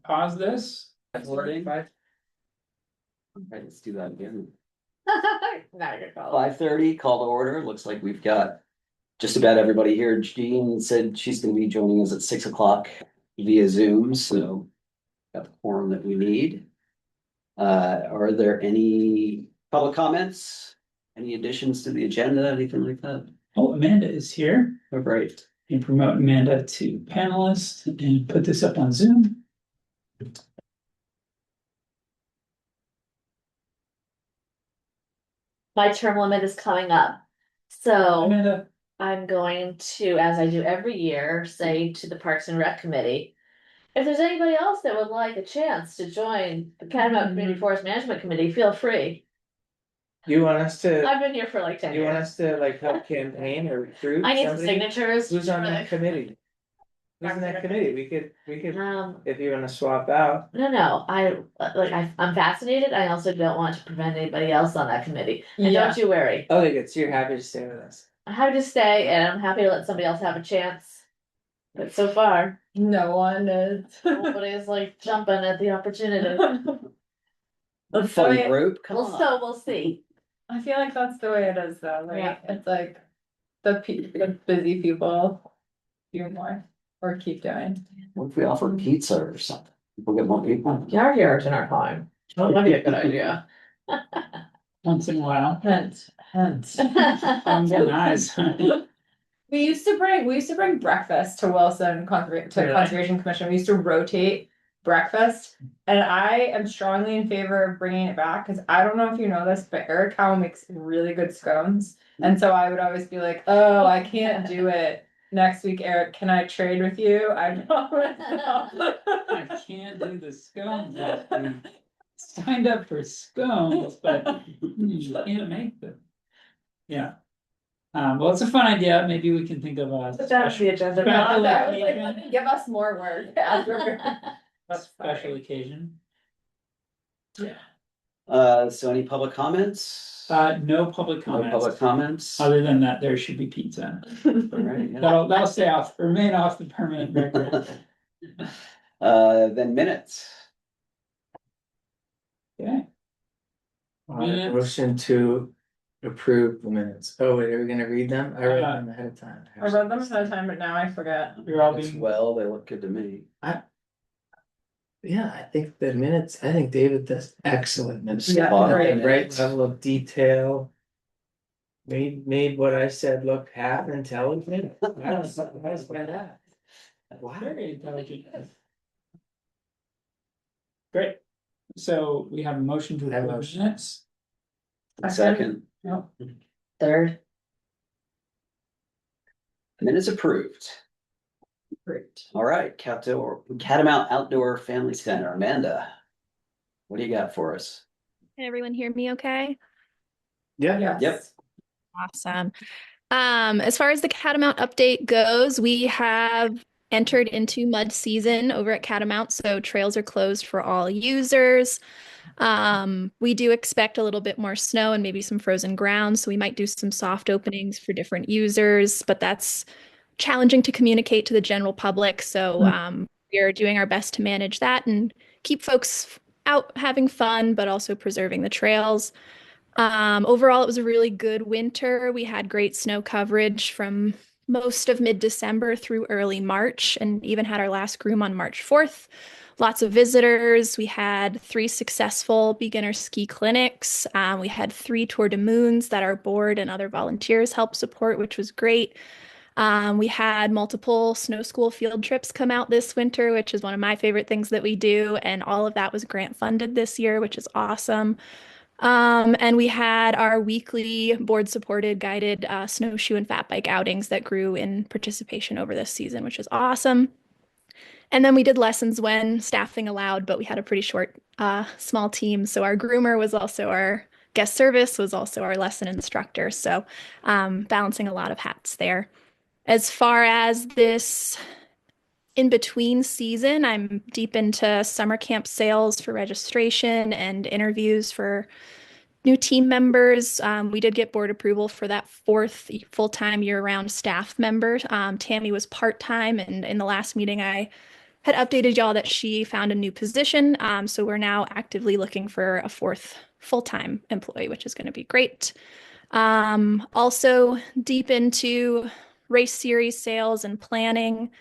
Pause this. Recording. Right, let's do that again. Not a good call. 5:30, call to order. Looks like we've got just about everybody here. Jean said she's gonna be joining us at 6 o'clock via Zoom, so got the quorum that we need. Are there any public comments? Any additions to the agenda, anything like that? Oh, Amanda is here. Oh, great. And promote Amanda to panelist and put this up on Zoom. My term limit is coming up. So Amanda, I'm going to, as I do every year, say to the Parks and Rec Committee, if there's anybody else that would like a chance to join the Catamount Community Forest Management Committee, feel free. You want us to, I've been here for like 10 you want years. us to like help campaign or recruit I need some somebody? signatures. Who's on for that the- committee? Who's on that committee? We could, Um, if you wanna swap out. no, I'm fascinated. I also don't want to prevent anybody else on that committee. And Yeah. don't you worry. Oh, good, so you're happy to stay with us. I'm happy to stay and I'm happy to let somebody else have a chance. But so far, No one is. nobody is like jumping at the opportunity. That's the Fun way, group, come on. We'll see. I feel like that's the way it is though, right? Yeah. It's like the busy people do more or keep doing. What if we offer pizza or something? We'll get more people. Yard yards in our time. That might be a good idea. once in a while. Hence. I'm getting eyes. We used to bring breakfast to Wilson Really? Conservation Commission. We used to rotate breakfast. And I am strongly in favor of bringing it back, because I don't know if you know this, but Eric Howe makes really good scones. And so I would always be like, oh, I can't do it next week, Eric, can I trade with you? I promise. I can't do the scones. We signed up for scones, but you can't make them. Yeah. Well, it's a fun idea. Maybe we can think of a Put that on the special, agenda. special I was like, occasion. give us more work. Special occasion. So any public comments? No public No public comments. comments? Other than that, there should be pizza. All right, yeah. That'll stay off, remain off the permanent record. Then minutes. Okay. Minutes. Motion to approve the minutes. Oh, wait, are we gonna read them? I read Uh, them ahead of time. I read them ahead of time, but now I forget. You're all As being, well, they look good to me. Yeah, I think David does excellent minutes. Yeah, Spot on. great. Right level of detail. Made what I said look half intelligent. I was surprised by that. Wow. very intelligent. Great. So we have a motion to Have a approve motion. minutes. Second, Third. minutes approved. Great. All right, Catamount Outdoor Family Center, Amanda. What do you got for us? Can everyone hear me okay? Yeah. Yes. Yep. Awesome. As far as the Catamount update goes, we have entered into mud season over at Catamount, so trails are closed for all users. We do expect a little bit more snow and maybe some frozen ground, so we might do some soft openings for different users, but that's challenging to communicate to the general public. So we are doing our best to manage that and keep folks out having fun, but also preserving the trails. Overall, it was a really good winter. We had great snow coverage from most of mid-December through early March, and even had our last groom on March 4th. Lots of visitors. We had 3 successful beginner ski clinics. We had 3 Tour de Moons that our board and other volunteers helped support, which was great. We had multiple snow school field trips come out this winter, which is one of my favorite things that we do. And all of that was grant funded this year, which is awesome. And we had our weekly board supported guided snowshoe and fat bike outings that grew in participation over this season, which is awesome. And then we did lessons when staffing allowed, but we had a pretty short, small team. So our groomer was also our guest service, was also our lesson instructor. So balancing a lot of hats there. As far as this in between season, I'm deep into summer camp sales for registration and interviews for new team members. We did get board approval for that 4th full-time year-round staff member. Tammy was part-time, and in the last meeting I had updated y'all that she found a new position. So we're now actively looking for a fourth full-time employee, which is going to be great. Also deep into race series sales and planning,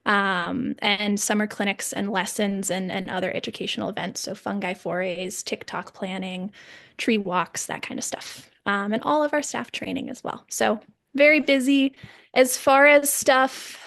and summer clinics and lessons and other educational events. So fungi forays, TikTok planning, tree walks, that kind of stuff. And all of our staff training as well. So very busy. As far as stuff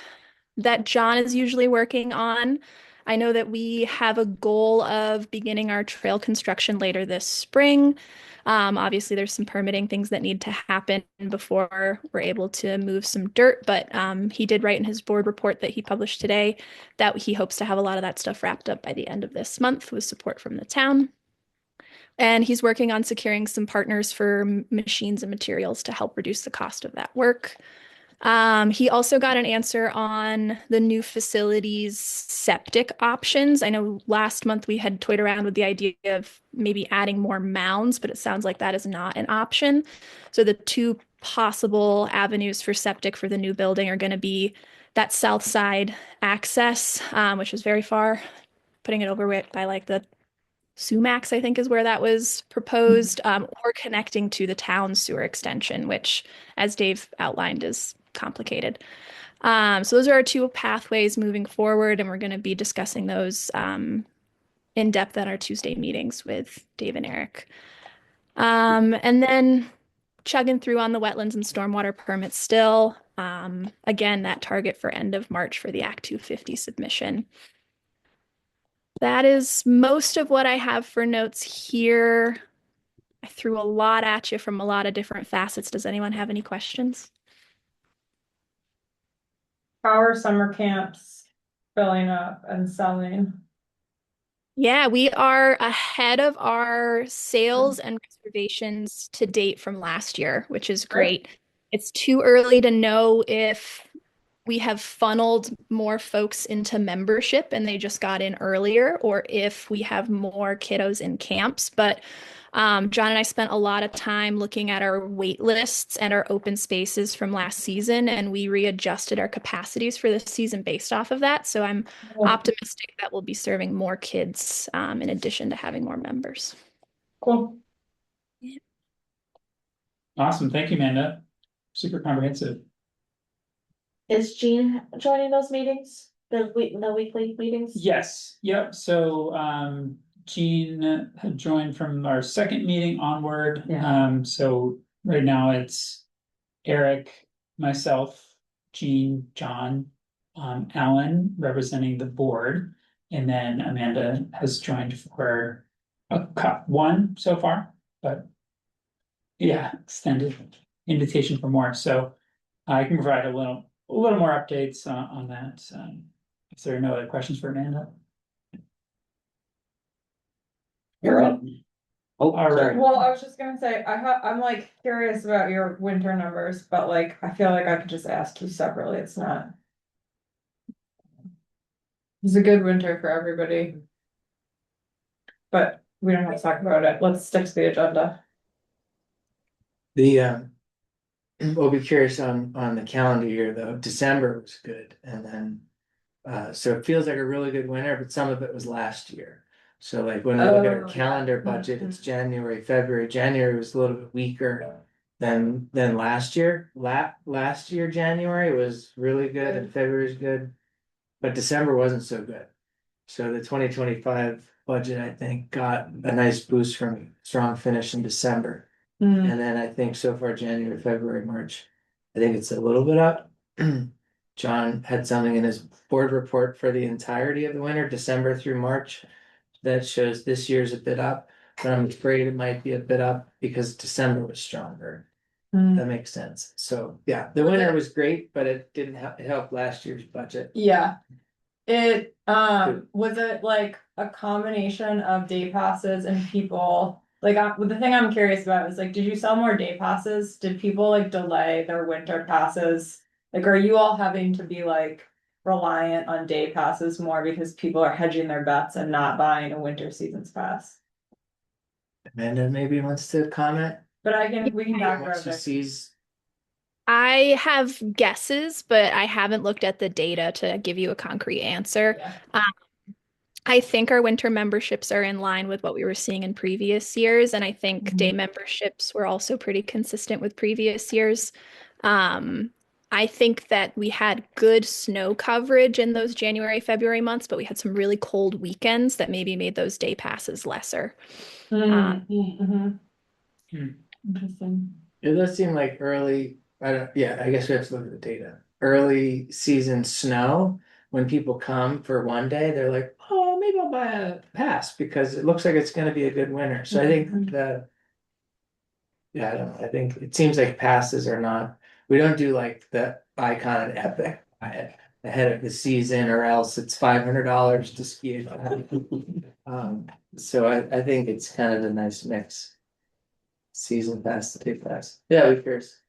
that John is usually working on, I know that we have a goal of beginning our trail construction later this spring. Obviously, there's some permitting things that need to happen before we're able to move some dirt, but he did write in his board report that he published today that he hopes to have a lot of that stuff wrapped up by the end of this month with support from the town. And he's working on securing some partners for machines and materials to help reduce the cost of that work. He also got an answer on the new facility's septic options. I know last month we had toyed around with the idea of maybe adding more mounds, but it sounds like that is not an option. So the two possible avenues for septic for the new building are going to be that south side access, which is very far, putting it over by like the Sumacs, I think is where that was proposed, or connecting to the town sewer extension, which, as Dave outlined, is complicated. So those are our two pathways moving forward, and we're going to be discussing those in depth at our Tuesday meetings with Dave and Eric. And then chugging through on the wetlands and stormwater permits still. Again, that target for end of March for the Act 250 submission. That is most of what I have for notes here. I threw a lot at you from a lot of different facets. Does anyone have any questions? How are summer camps filling up and selling? Yeah, we are ahead of our sales and reservations to date from last year, which is great. It's too early to know if we have funneled more folks into membership and they just got in earlier, or if we have more kiddos in camps. But John and I spent a lot of time looking at our wait lists and our open spaces from last season, and we readjusted our capacities for this season based off of that. So I'm optimistic that we'll be serving more kids in addition to having more members. Cool. Awesome. Thank you, Amanda. Super comprehensive. Is Jean joining those meetings? The weekly meetings? Yes, yep, so Jean had joined from our second meeting onward. Yeah. So right now it's Eric, myself, Jean, John, Alan representing the board, and then Amanda has joined for one so far, but yeah, extended invitation for more, so I can provide a little more updates on that. If there are no other questions for Amanda. You're up. Oh, All right. sorry. Well, I was just gonna say, I'm like curious about your winter numbers, but like, I feel like I could just ask you separately, it's not. It's a good winter for everybody. But we don't have to talk about it, let's stick to the agenda. We'll be curious on the calendar year though. December was good, and then so it feels like a really good winter, but some of it was last year. So like when we look at our Oh, calendar yeah. budget, it's January, February. January was a little bit weaker than last year. Last year, January was really good and February was good, but December wasn't so good. So the 2025 budget, I think, got a nice boost from strong finish in December. Hmm. And then I think so far, January, February, March, I think it's a little bit up. John had something in his board report for the entirety of the winter, December through March, that shows this year's a bit up, but I'm afraid it might be a bit up because December was stronger. Hmm. That makes sense. So yeah, the winter was great, but it didn't help, it helped last year's budget. Yeah. It, was it like a combination of day passes and people? Like, the thing I'm curious about is like, did you sell more day passes? Did people like delay their winter passes? Like, are you all having to be like reliant on day passes more because people are hedging their bets and not buying a winter season's pass? Amanda maybe wants to comment. But we can talk Once about she it. sees I have guesses, but I haven't looked at the data to give you a concrete answer. Yeah. I think our winter memberships are in line with what we were seeing in previous years, and I think day memberships were also pretty consistent with previous years. Um, I think that we had good snow coverage in those January, February months, but we had some really cold weekends that maybe made those day passes lesser. Mhm. Hmm. Interesting. It does seem like I guess we have to look at the data. Early season snow, when people come for one day, they're like, oh, maybe I'll buy a pass because it looks like it's gonna be a good winter. So I think I don't know, I think it seems like passes are not, we don't do like the icon and epic ahead of the season or else it's $500 to ski it. So I think it's kind of a nice mix. Season pass to day pass. Yeah, we curious.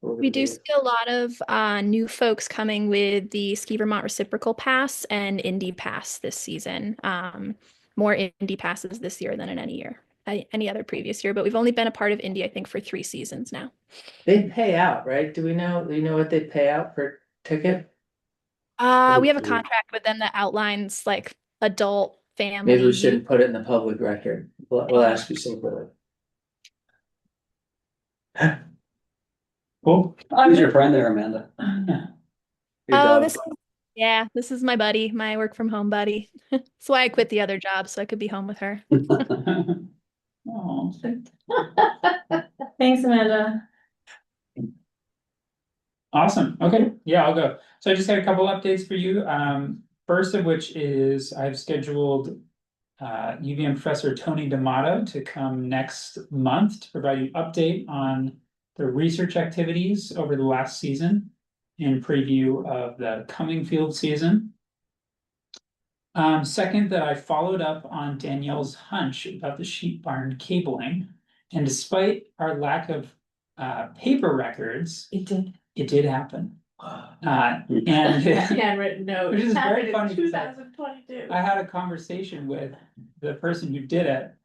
We do see a lot of new folks coming with the Ski Vermont Reciprocal Pass and Indy Pass this season. More Indy passes this year than in any other previous year. But we've only been a part of Indy, I think, for 3 seasons now. They pay out, right? Do you know what they pay out per ticket? We have a contract with them that outlines like adult, family. Maybe we shouldn't put it in the public record. We'll ask you separately. Cool. Who's your friend there, Amanda? Your Oh, dog. this is my buddy, my work from home buddy. That's why I quit the other job so I could be home with her. Oh, Thanks, Amanda. awesome. Okay, yeah, I'll go. So I just had a couple updates for you. First of which is I've scheduled UVM Professor Tony D'Amato to come next month to provide you an update on the research activities over the last season and preview of the coming field season. Second, that I followed up on Danielle's hunch about the sheep barn cabling, and despite our lack of paper records, it did happen. And Handwritten note. Which is very Happened in funny because 2022. I had a conversation with the person who did it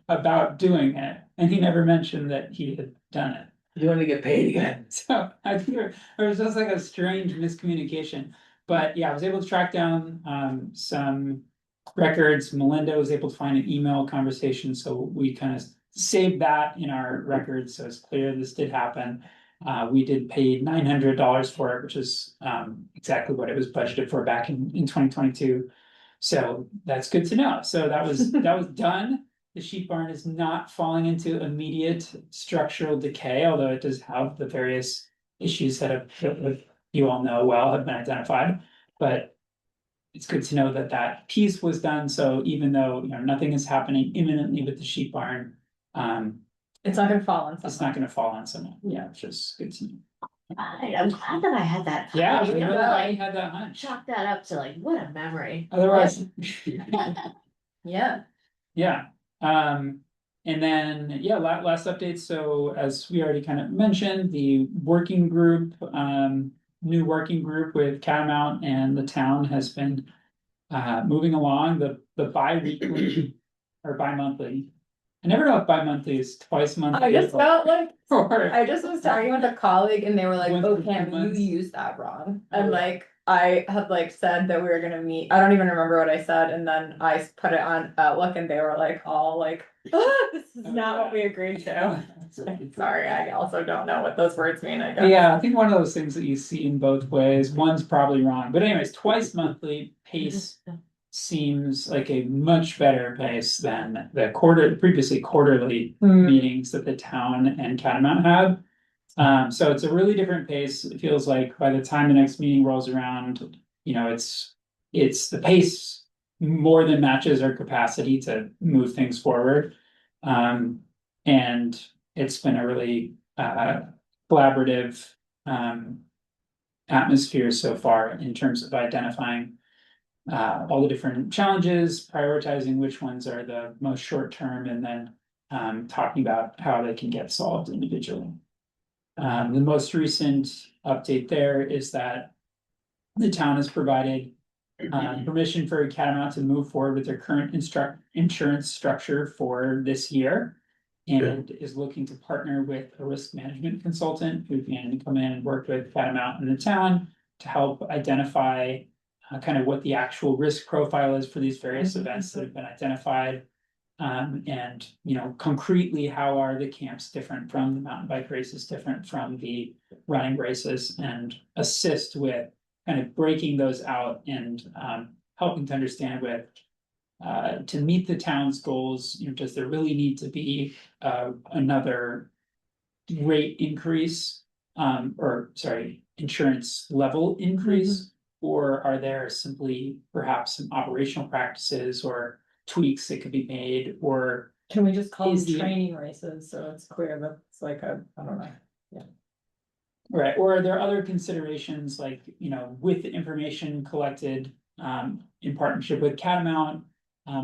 about doing it, and he never mentioned that he had done it. You want to get paid again? So I think it was just like a strange miscommunication. But yeah, I was able to track down some records. Melinda was able to find an email conversation, so we kind of saved that in our records. So it's clear this did happen. We did pay $900 for it, which is exactly what it was budgeted for back in 2022. So that's good to know. So that was done. The sheep barn is not falling into immediate structural decay, although it does have the various issues that you all know well have been identified. But it's good to know that that piece was done. So even though nothing is happening imminently with the sheep barn, It's not gonna fall on it's someone. not going to fall on someone. Yeah, it's just good to know. I'm glad that I had that. Yeah, I really I had that hunch. chalk that up to like, what a memory. Otherwise, Yeah. yeah. And then, yeah, last update. So as we already kind of mentioned, the working group, new working group with Catamount and the town has been moving along. The bi-weekly or bi-monthly. I never know if bi-monthly is twice monthly. I just felt like or I just was talking with a colleague and they were like, Once oh, for 2 Cam, you months. used that wrong. Oh, And yeah. like, I had like said that we were gonna meet, I don't even remember what I said, and then I put it on Outlook and they were like, all like, this is Oh, not yeah. what we agreed to. Sorry, I also don't know what those words mean, I guess. Yeah, I think one of those things that you see in both ways, one's probably wrong, but anyways, twice monthly pace seems like a much better pace than the previously quarterly meetings that the town and Catamount had. So it's a really different pace. It feels like by the time the next meeting rolls around, it's the pace more than matches our capacity to move things forward. And it's been a really collaborative atmosphere so far in terms of identifying all the different challenges, prioritizing which ones are the most short term, and then talking about how they can get solved individually. The most recent update there is that the town has provided permission for Catamount to move forward with their current insurance structure for this year. and is looking to partner with a risk management consultant who can come in and work with Catamount in the town to help identify kind of what the actual risk profile is for these various events that have been identified. And concretely, how are the camps different from the mountain bike races, different from the running races, and assist with kind of breaking those out and helping to understand with to meet the town's goals, does there really need to be another rate increase, or sorry, insurance level increase? Or are there simply perhaps some operational practices or tweaks that could be made, or Can we just call Is them the- training races, so it's clear that it's like I don't know. right, or are there other considerations like, with the information collected in partnership with Catamount?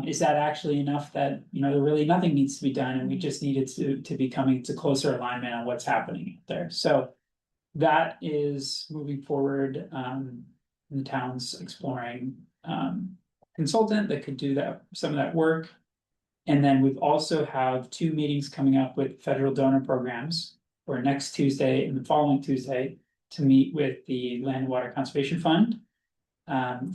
Is that actually enough that, there really nothing needs to be done and we just needed to be coming to closer alignment on what's happening out there? So that is moving forward. The town's exploring consultant that could do some of that work. And then we've also have 2 meetings coming up with federal donor programs for next Tuesday and the following Tuesday to meet with the Land and Water Conservation Fund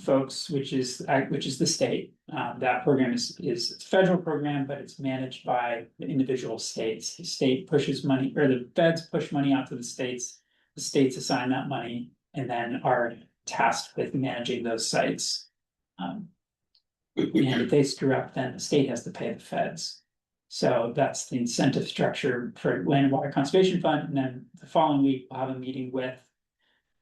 folks, which is the state. That program is a federal program, but it's managed by the individual states. The state pushes money, or the feds push money out to the states. The states assign that money and then are tasked with managing those sites. And if they screw up, then the state has to pay the feds. So that's the incentive structure for Land and Water Conservation Fund. And then the following week, we'll have a meeting with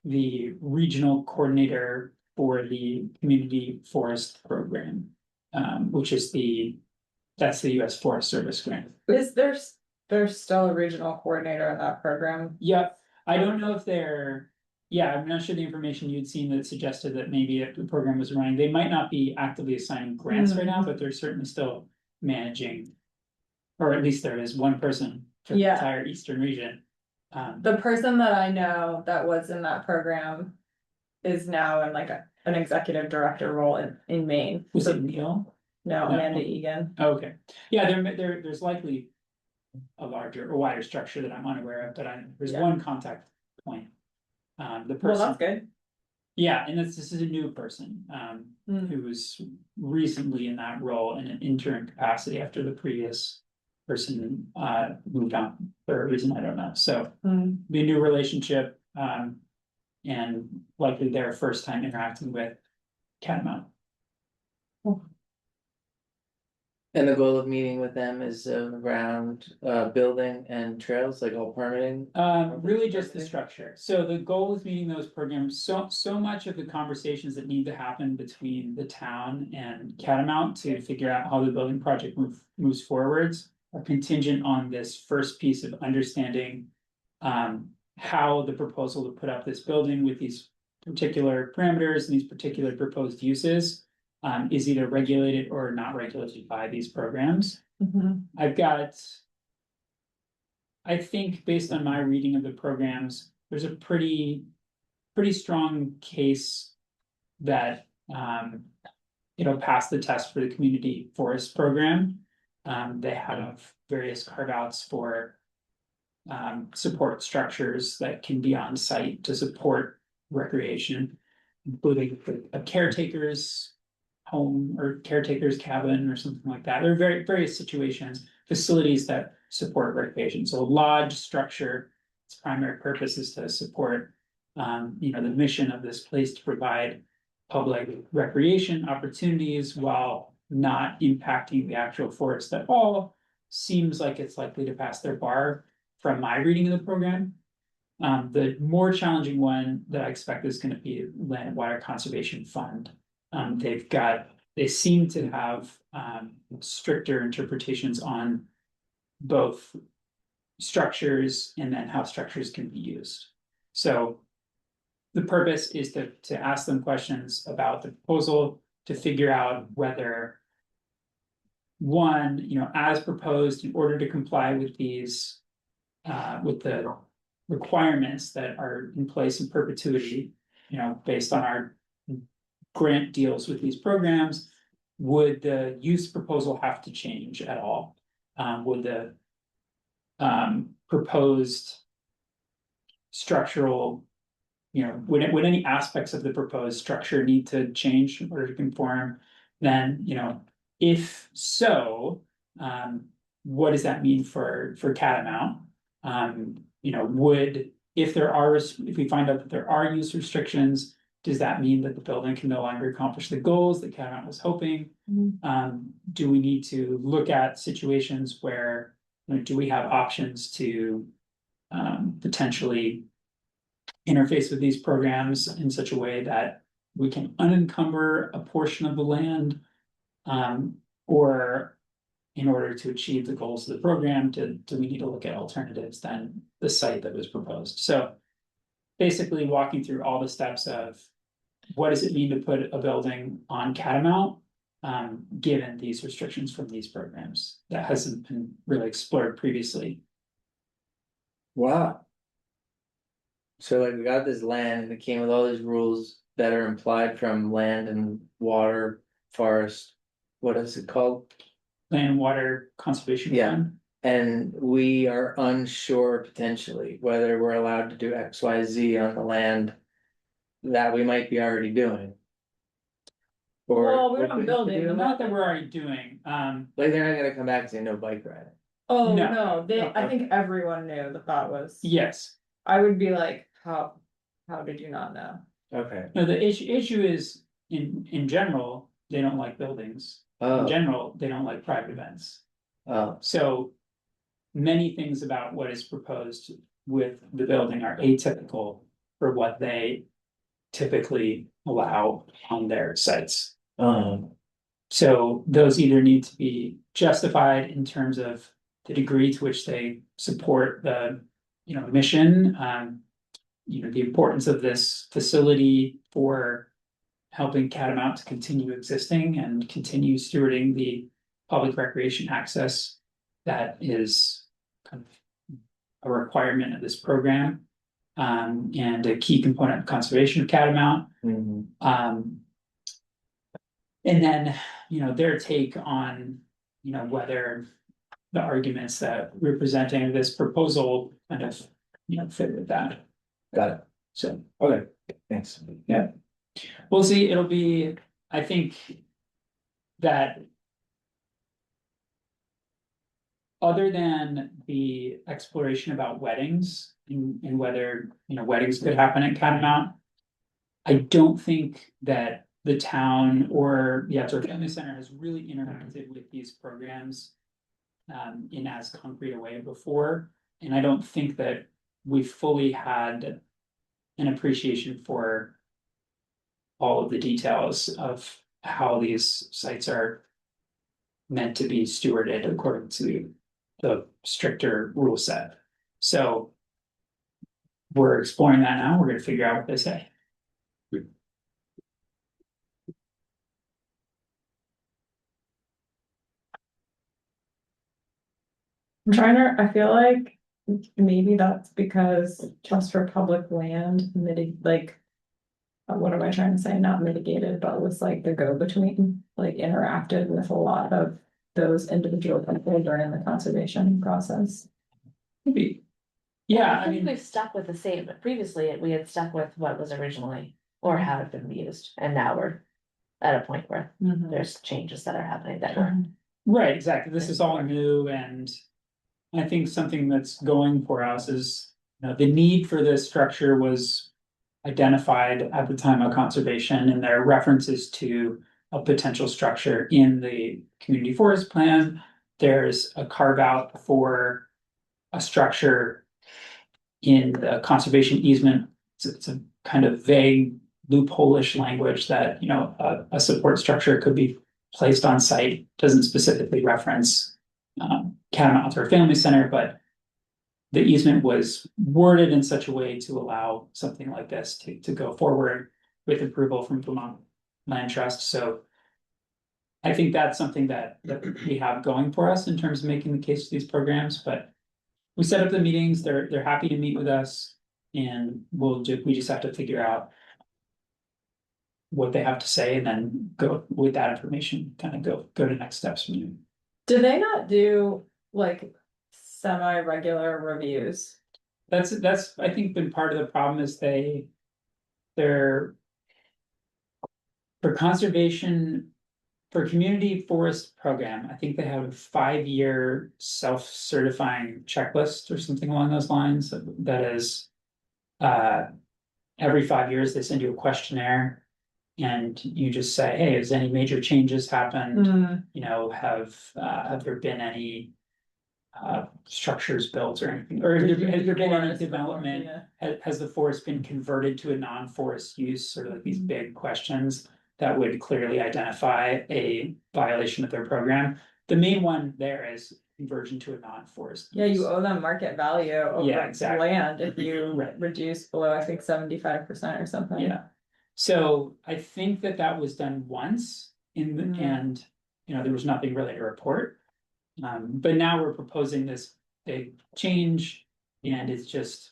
the regional coordinator for the Community Forest Program, which is that's the US Forest Service grant. Is there's still a regional coordinator in that program? Yep, I don't know if yeah, I'm not sure the information you'd seen that suggested that maybe the program was running. They might not be actively assigning grants right now, but they're certainly still managing. Or at least there is one person for the Yeah. entire eastern region. The person that I know that was in that program is now in like an executive director role in Maine. Was So- it Neil? No, No. Amanda Egan. Okay, yeah, there's likely a larger or wider structure that I'm unaware of, but there's Yeah. one contact point. The Well, person, that's good. yeah, and this is a new person, Mm. who was recently in that role in an interim capacity after the previous person, moved on for a reason I don't know, so Mm. be a new relationship, and likely their first time interacting with Catamount. And the goal of meeting with them is around building and trails, like all permitting. Really just the structure. So the goal is meeting those programs. So much of the conversations that need to happen between the town and Catamount to figure out how the building project moves forwards are contingent on this first piece of understanding how the proposal to put up this building with these particular parameters and these particular proposed uses is either regulated or not regulated by these programs. Mhm. I think based on my reading of the programs, there's a pretty strong case that it'll pass the test for the community forest program. They have various carve outs for support structures that can be on site to support recreation, including a caretaker's home or caretaker's cabin or something like that. There are various situations, facilities that support recreation. So a lodge structure, its primary purpose is to support the mission of this place to provide public recreation opportunities while not impacting the actual forest at all. Seems like it's likely to pass their bar from my reading of the program. The more challenging one that I expect is going to be Land and Water Conservation Fund. They seem to have stricter interpretations on both structures and then how structures can be used. So the purpose is to ask them questions about the proposal to figure out whether one, as proposed, in order to comply with these with the requirements that are in place in perpetuity, based on our grant deals with these programs, would the use proposal have to change at all? Would the proposed structural, would any aspects of the proposed structure need to change in order to conform? Then, if so, what does that mean for Catamount? If we find out that there are use restrictions, does that mean that the building can no longer accomplish the goals that Catamount was hoping? Do we need to look at situations where, do we have options to potentially interface with these programs in such a way that we can unencumber a portion of the land? Or in order to achieve the goals of the program, do we need to look at alternatives than the site that was proposed? So basically walking through all the steps of what does it mean to put a building on Catamount, given these restrictions from these programs that hasn't been really explored previously. Wow. So like we got this land and it came with all these rules that are implied from land and water, forest, what is it called? Land and Water Conservation Yeah. Fund. And we are unsure potentially whether we're allowed to do X, Y, Z on the land that we might be already doing. Or Well, we're would not we building, do but Not that we're already doing, Like they're not gonna come back and say no bike riding. Oh, No. no, No. I think everyone knew the thought was. yes. I would be like, how did you not know? Okay. No, the issue is in general, they don't like buildings. In Oh, general, they don't like private events. oh, So many things about what is proposed with the building are atypical for what they typically allow on their sites. So those either need to be justified in terms of the degree to which they support the, mission, the importance of this facility for helping Catamount to continue existing and continue stewarding the public recreation access that is kind of a requirement of this program, and a key component of conservation of Catamount. mhm. And then, their take on, whether the arguments that we're presenting in this proposal kind of, fit with that. Got it. So Okay, thanks. we'll see. It'll be, I think that other than the exploration about weddings and whether, weddings could happen at Catamount, I don't think that the town or the Outdoor Family Center has really interacted with these programs in as concrete a way before. And I don't think that we fully had an appreciation for all of the details of how these sites are meant to be stewarded according to the stricter rule set. So we're exploring that now. We're gonna figure out what they say. I feel like maybe that's because just for public land, what am I trying to say? Not mitigated, but was like the go-between, like interacted with a lot of those individual people during the conservation process. Maybe. Yeah, I I think mean, we've stuck with the same, but previously we had stuck with what was originally or had been used, and now we're at a point where there's changes that are happening that were. right, exactly. This is all new, and I think something that's going for us is, the need for this structure was identified at the time of conservation, and there are references to a potential structure in the community forest plan. There's a carve out for a structure in the conservation easement. It's a kind of vague loophole-ish language that, a support structure could be placed on site, doesn't specifically reference Catamount or Family Center, but the easement was worded in such a way to allow something like this to go forward with approval from Vermont Land Trust. So I think that's something that we have going for us in terms of making the case to these programs, but we set up the meetings, they're happy to meet with us, and we just have to figure out what they have to say and then go with that information, kind of go to next steps from you. Do they not do like semi-regular reviews. That's, I think, been part of the problem is they're. For conservation, for community forest program, I think they have a 5-year self-certifying checklist or something along those lines that is. Every 5 years, they send you a questionnaire. And you just say, hey, has any major changes happened? Mm, You know, have there been any structures built or anything? Or has there been any forest, development? yeah. Has the forest been converted to a non-forest use? Sort of like these big questions that would clearly identify a violation of their program. The main one there is conversion to a non-forest. Yeah, you use. owe them market value over Yeah, exactly. land if you Right. reduce below, I think, 75% or something. Yeah, so I think that was done once and, you know, there was nothing really to report. But now we're proposing this big change and it's just.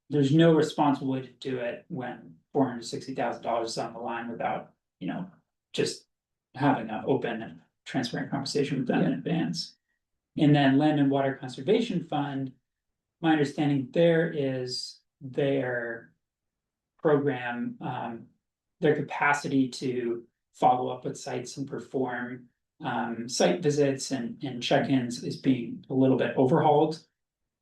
There's no responsible way to do it when $460,000 is on the line without, you know, just having an open and transparent conversation with them in advance. And then Land and Water Conservation Fund, my understanding there is their program, their capacity to follow up with sites and perform site visits and check-ins is being a little bit overhauled.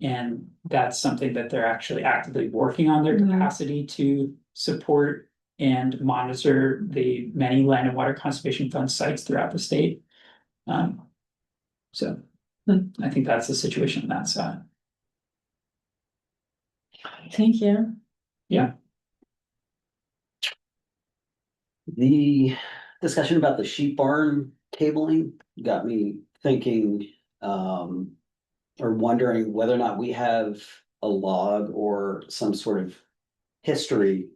And that's something that they're actually actively working on their capacity to support and monitor the many land and water conservation fund sites throughout the state. So I think that's the situation on that side. Thank you. Yeah. The discussion about the sheep barn cabling got me thinking, or wondering whether or not we have a log or some sort of history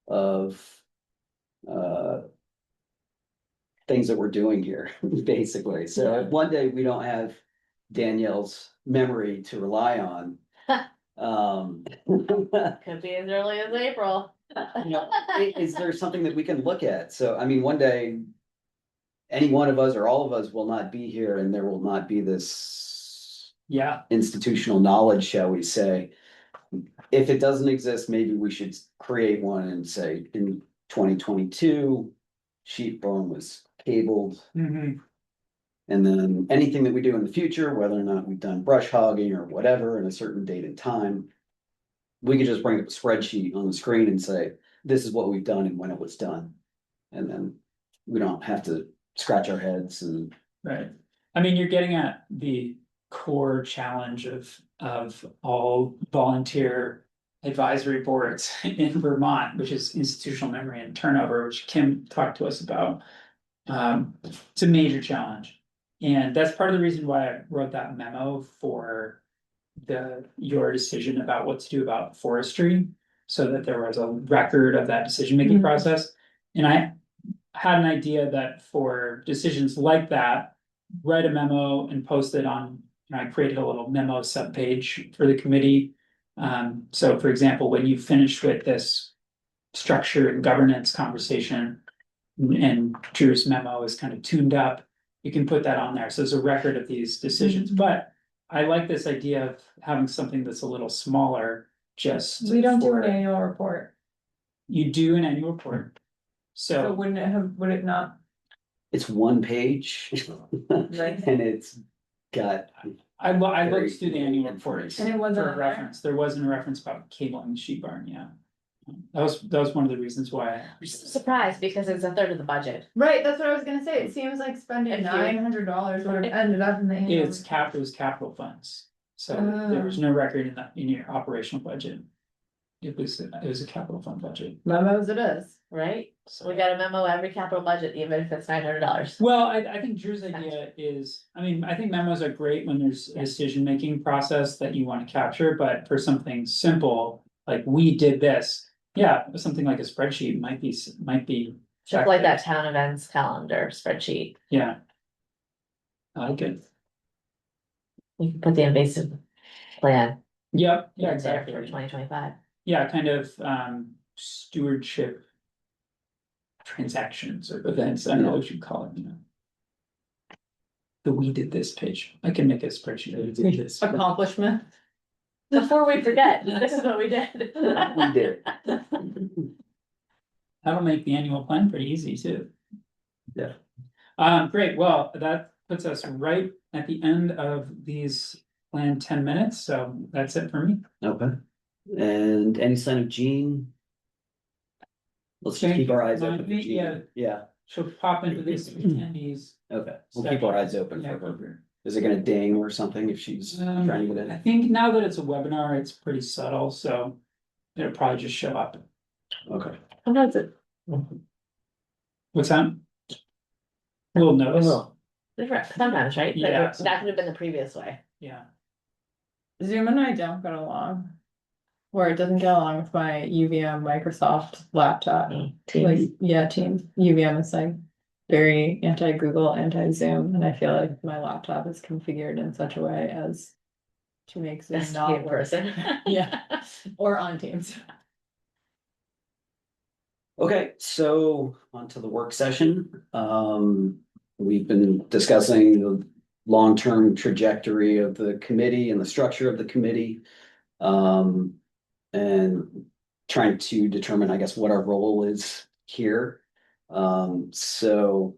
of things that we're doing here, basically. So if one day we don't have Danielle's memory to rely on, Could be as early as April. you know, is there something that we can look at? So, I mean, one day any one of us or all of us will not be here and there will not be this Yeah. institutional knowledge, shall we say. If it doesn't exist, maybe we should create one and say in 2022, sheep bone was cabled. Mhm. And then anything that we do in the future, whether or not we've done brush hogging or whatever in a certain date and time, we could just bring up a spreadsheet on the screen and say, this is what we've done and when it was done. And then we don't have to scratch our heads and. Right. I mean, you're getting at the core challenge of all volunteer advisory boards in Vermont, which is institutional memory and turnover, which Kim talked to us about. It's a major challenge. And that's part of the reason why I wrote that memo for your decision about what to do about forestry, so that there was a record of that decision-making process. And I had an idea that for decisions like that, write a memo and post it on, you know, I created a little memo subpage for the committee. So for example, when you finish with this structure and governance conversation and Drew's memo is kind of tuned up, you can put that on there. So there's a record of these decisions, but I like this idea of having something that's a little smaller, just. We don't do for- an annual report. You do an annual report. So would it not? It's one page. Right. And it's got. I Very looked through the annual reports And it wasn't for a on there? reference. There wasn't a reference about cabling the sheep barn, yeah. That was one of the reasons why. I'm just surprised because it's a third of the budget. Right, that's what I was gonna say. It seems like spending If you- $900 would have ended up in the annual. It was capital funds, so there was Oh. no record in your operational budget. It was a capital fund budget. Memos it is. Right? So we got a memo every capital budget, even if it's $900. Well, I think Drew's idea is, I mean, I think memos are great when there's a decision-making process that you want to capture, but for something simple, like we did this. Yeah, something like a spreadsheet might be. Just like that town events calendar spreadsheet. Yeah. I like it. We can put the invasive plan Yep, yeah, in there exactly. for 2025. Yeah, kind of stewardship transactions or events, I don't know what you'd call it, you know. the we did this page. I can make a spreadsheet. We did this. Accomplishment. Before we forget, this is what we did. We did. That'll make the annual plan pretty easy too. Yeah. Great, well, that puts us right at the end of these planned 10 minutes, so that's it for me. Okay. And any sign of Jean? Let's just keep our eyes open for Yeah. Jean. Yeah, She'll pop into these attendees. okay, we'll keep our eyes open Yeah, for her. over. Is it gonna ding or something if she's trying to get I in? think now that it's a webinar, it's pretty subtle, so it'll probably just show up. Okay. Sometimes it, What's that? We'll notice, different, sometimes, right? But Yeah. that could have been the previous way. yeah. Zoom and I don't get along. Or it doesn't get along with my UVM Microsoft laptop. Like, yeah, Teams, UVM is like very anti-Google, anti-Zoom, and I feel like my laptop is configured in such a way as to make Zoom Best to be not in work. person. Yeah, or on Teams. Okay, so on to the work session. We've been discussing the long-term trajectory of the committee and the structure of the committee. And trying to determine, I guess, what our role is here. So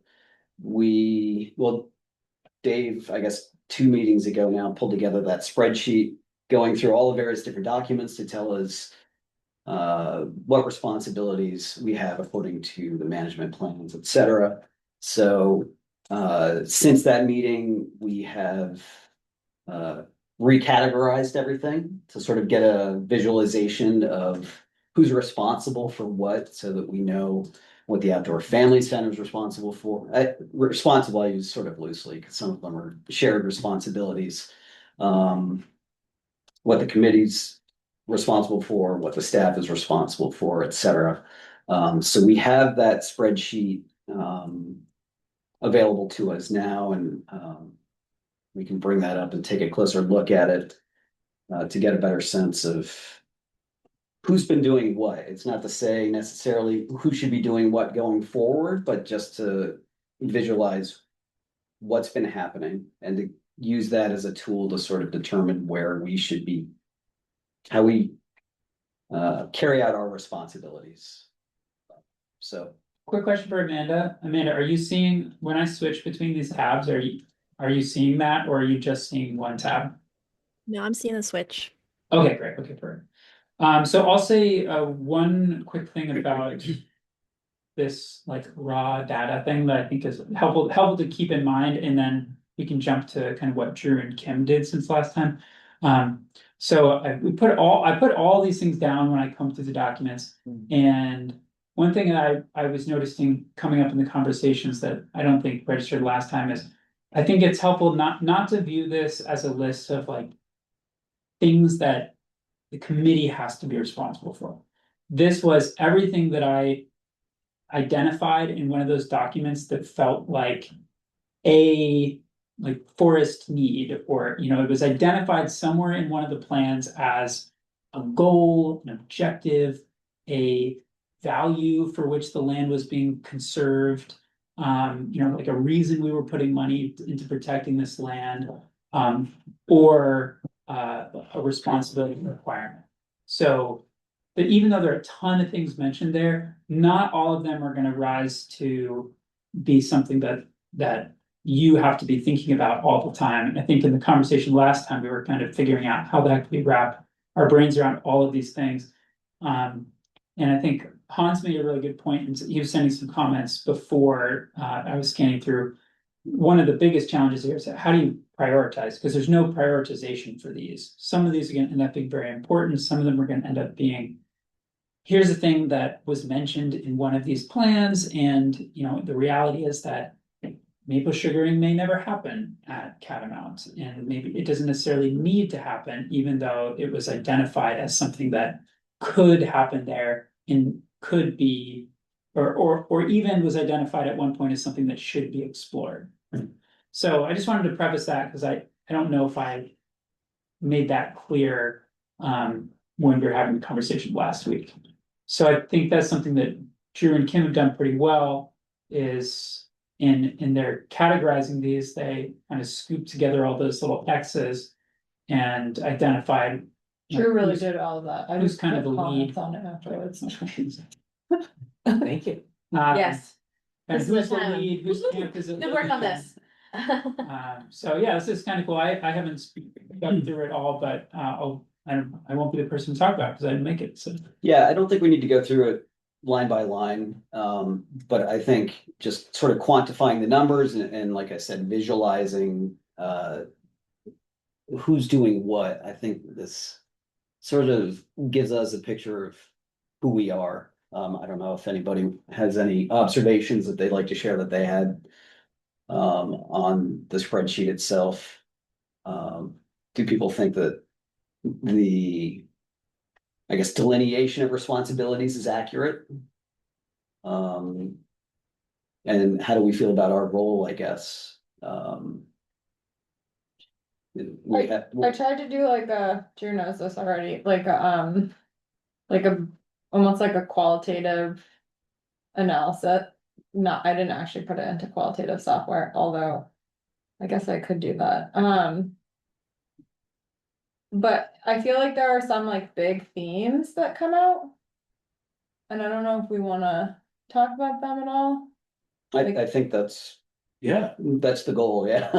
well, Dave, I guess, 2 meetings ago now, pulled together that spreadsheet, going through all the various different documents to tell us what responsibilities we have according to the management plans, et cetera. So since that meeting, we have recategorized everything to sort of get a visualization of who's responsible for what, so that we know what the Outdoor Family Center is responsible for. Responsible, I use sort of loosely, because some of them are shared responsibilities. What the committee's responsible for, what the staff is responsible for, et cetera. So we have that spreadsheet available to us now, and we can bring that up and take a closer look at it to get a better sense of who's been doing what. It's not to say necessarily who should be doing what going forward, but just to visualize what's been happening and to use that as a tool to sort of determine where we should be, how we carry out our responsibilities. So, Quick question for Amanda. Amanda, are you seeing, when I switch between these tabs, are you seeing that, or are you just seeing one tab? No, I'm seeing the switch. Okay, great, okay, perfect. So I'll say one quick thing about this like raw data thing that I think is helpful to keep in mind, and then we can jump to kind of what Drew and Kim did since last time. So I put all these things down when I come through the documents, and one thing that I was noticing coming up in the conversations that I don't think registered last time is, I think it's helpful not to view this as a list of like things that the committee has to be responsible for. This was everything that I identified in one of those documents that felt like a forest need, or it was identified somewhere in one of the plans as a goal, an objective, a value for which the land was being conserved, like a reason we were putting money into protecting this land, or a responsibility requirement. So, but even though there are a ton of things mentioned there, not all of them are going to rise to be something that you have to be thinking about all the time. And I think in the conversation last time, we were kind of figuring out how that could be wrap our brains around all of these things. And I think Hans made a really good point, and he was sending some comments before I was scanning through. One of the biggest challenges here is how do you prioritize? Because there's no prioritization for these. Some of these are going to end up being very important. Some of them are going to end up being, here's the thing that was mentioned in one of these plans, and the reality is that maple sugaring may never happen at Catamount, and maybe it doesn't necessarily need to happen, even though it was identified as something that could happen there and could be, or even was identified at one point as something that should be explored. So I just wanted to preface that, because I don't know if I made that clear when we were having the conversation last week. So I think that's something that Drew and Kim have done pretty well, is in their categorizing these, they kind of scooped together all those little X's and identified. Drew really who's- did all of that. I who's just kind of put the comments lead? on it afterwards. Thank you. Yes, And This is who's the the time. lead, whose camp is it? good work on living in? this. So yeah, this is kind of cool. I haven't gone through it all, but I won't be the person to talk about because I didn't make it, so. Yeah, I don't think we need to go through it line by line. But I think just sort of quantifying the numbers and like I said, visualizing who's doing what, I think this sort of gives us a picture of who we are. I don't know if anybody has any observations that they'd like to share that they had on the spreadsheet itself. Do people think that the, I guess, delineation of responsibilities is accurate? And how do we feel about our role, I guess? We have, I tried to do like Drew knows this already, like a, almost like a qualitative analysis. No, I didn't actually put it into qualitative software, although I guess I could do that. But I feel like there are some like big themes that come out. And I don't know if we wanna talk about them at all. I think that's the goal, yeah.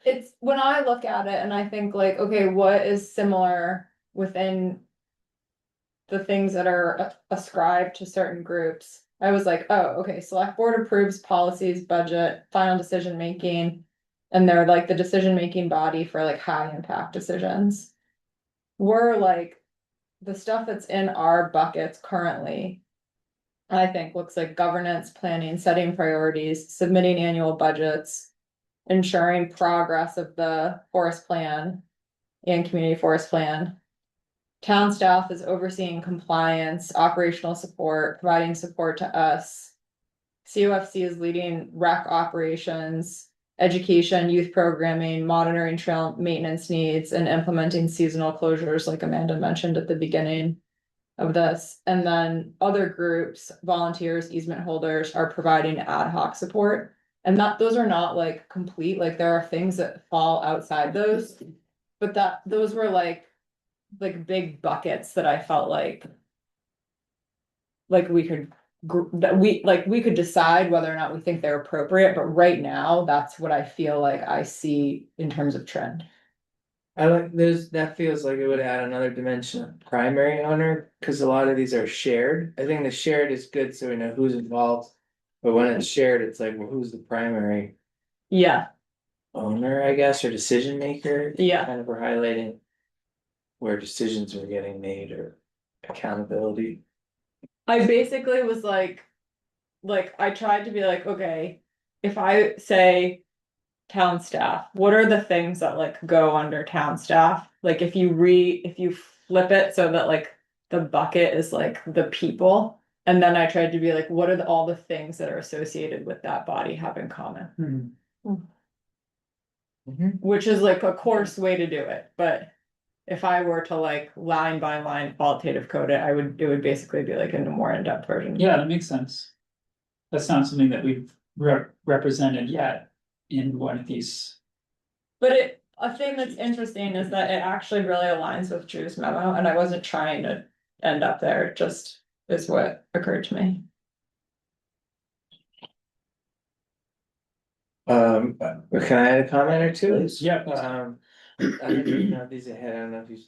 It's when I look at it and I think like, okay, what is similar within the things that are ascribed to certain groups? I was like, oh, okay, select board approves policies, budget, final decision making. And they're like the decision making body for like high impact decisions. We're like the stuff that's in our buckets currently. I think looks like governance, planning, setting priorities, submitting annual budgets, ensuring progress of the forest plan and community forest plan. Town staff is overseeing compliance, operational support, providing support to us. COFC is leading rec operations, education, youth programming, monitoring trail maintenance needs, and implementing seasonal closures, like Amanda mentioned at the beginning of this. And then other groups, volunteers, easement holders are providing ad hoc support. And that those are not like complete, like there are things that fall outside those. But those were like big buckets that I felt like we could we could decide whether or not we think they're appropriate, but right now, that's what I feel like I see in terms of trend. I like that feels like it would add another dimension of primary owner, because a lot of these are shared. I think the shared is good, so we know who's involved. But when it's shared, it's like, well, who's the primary Yeah, owner, I guess, or decision maker? Yeah. Kind of we're highlighting where decisions are getting made or accountability. I basically was like I tried to be like, okay, if I say town staff, what are the things that like go under town staff? Like if you flip it so that like the bucket is like the people. And then I tried to be like, what are all the things that are associated with that body have in common? Which is like a coarse way to do it, but if I were to like line by line qualitative code it, it would basically be like a more in-depth version. Yeah, that makes sense. That's not something that we've represented yet in one of these. But a thing that's interesting is that it actually really aligns with Drew's memo, and I wasn't trying to end up there, it just is what occurred to me. Can I add a comment or two? Please. Yeah. I didn't know these ahead, I don't know if you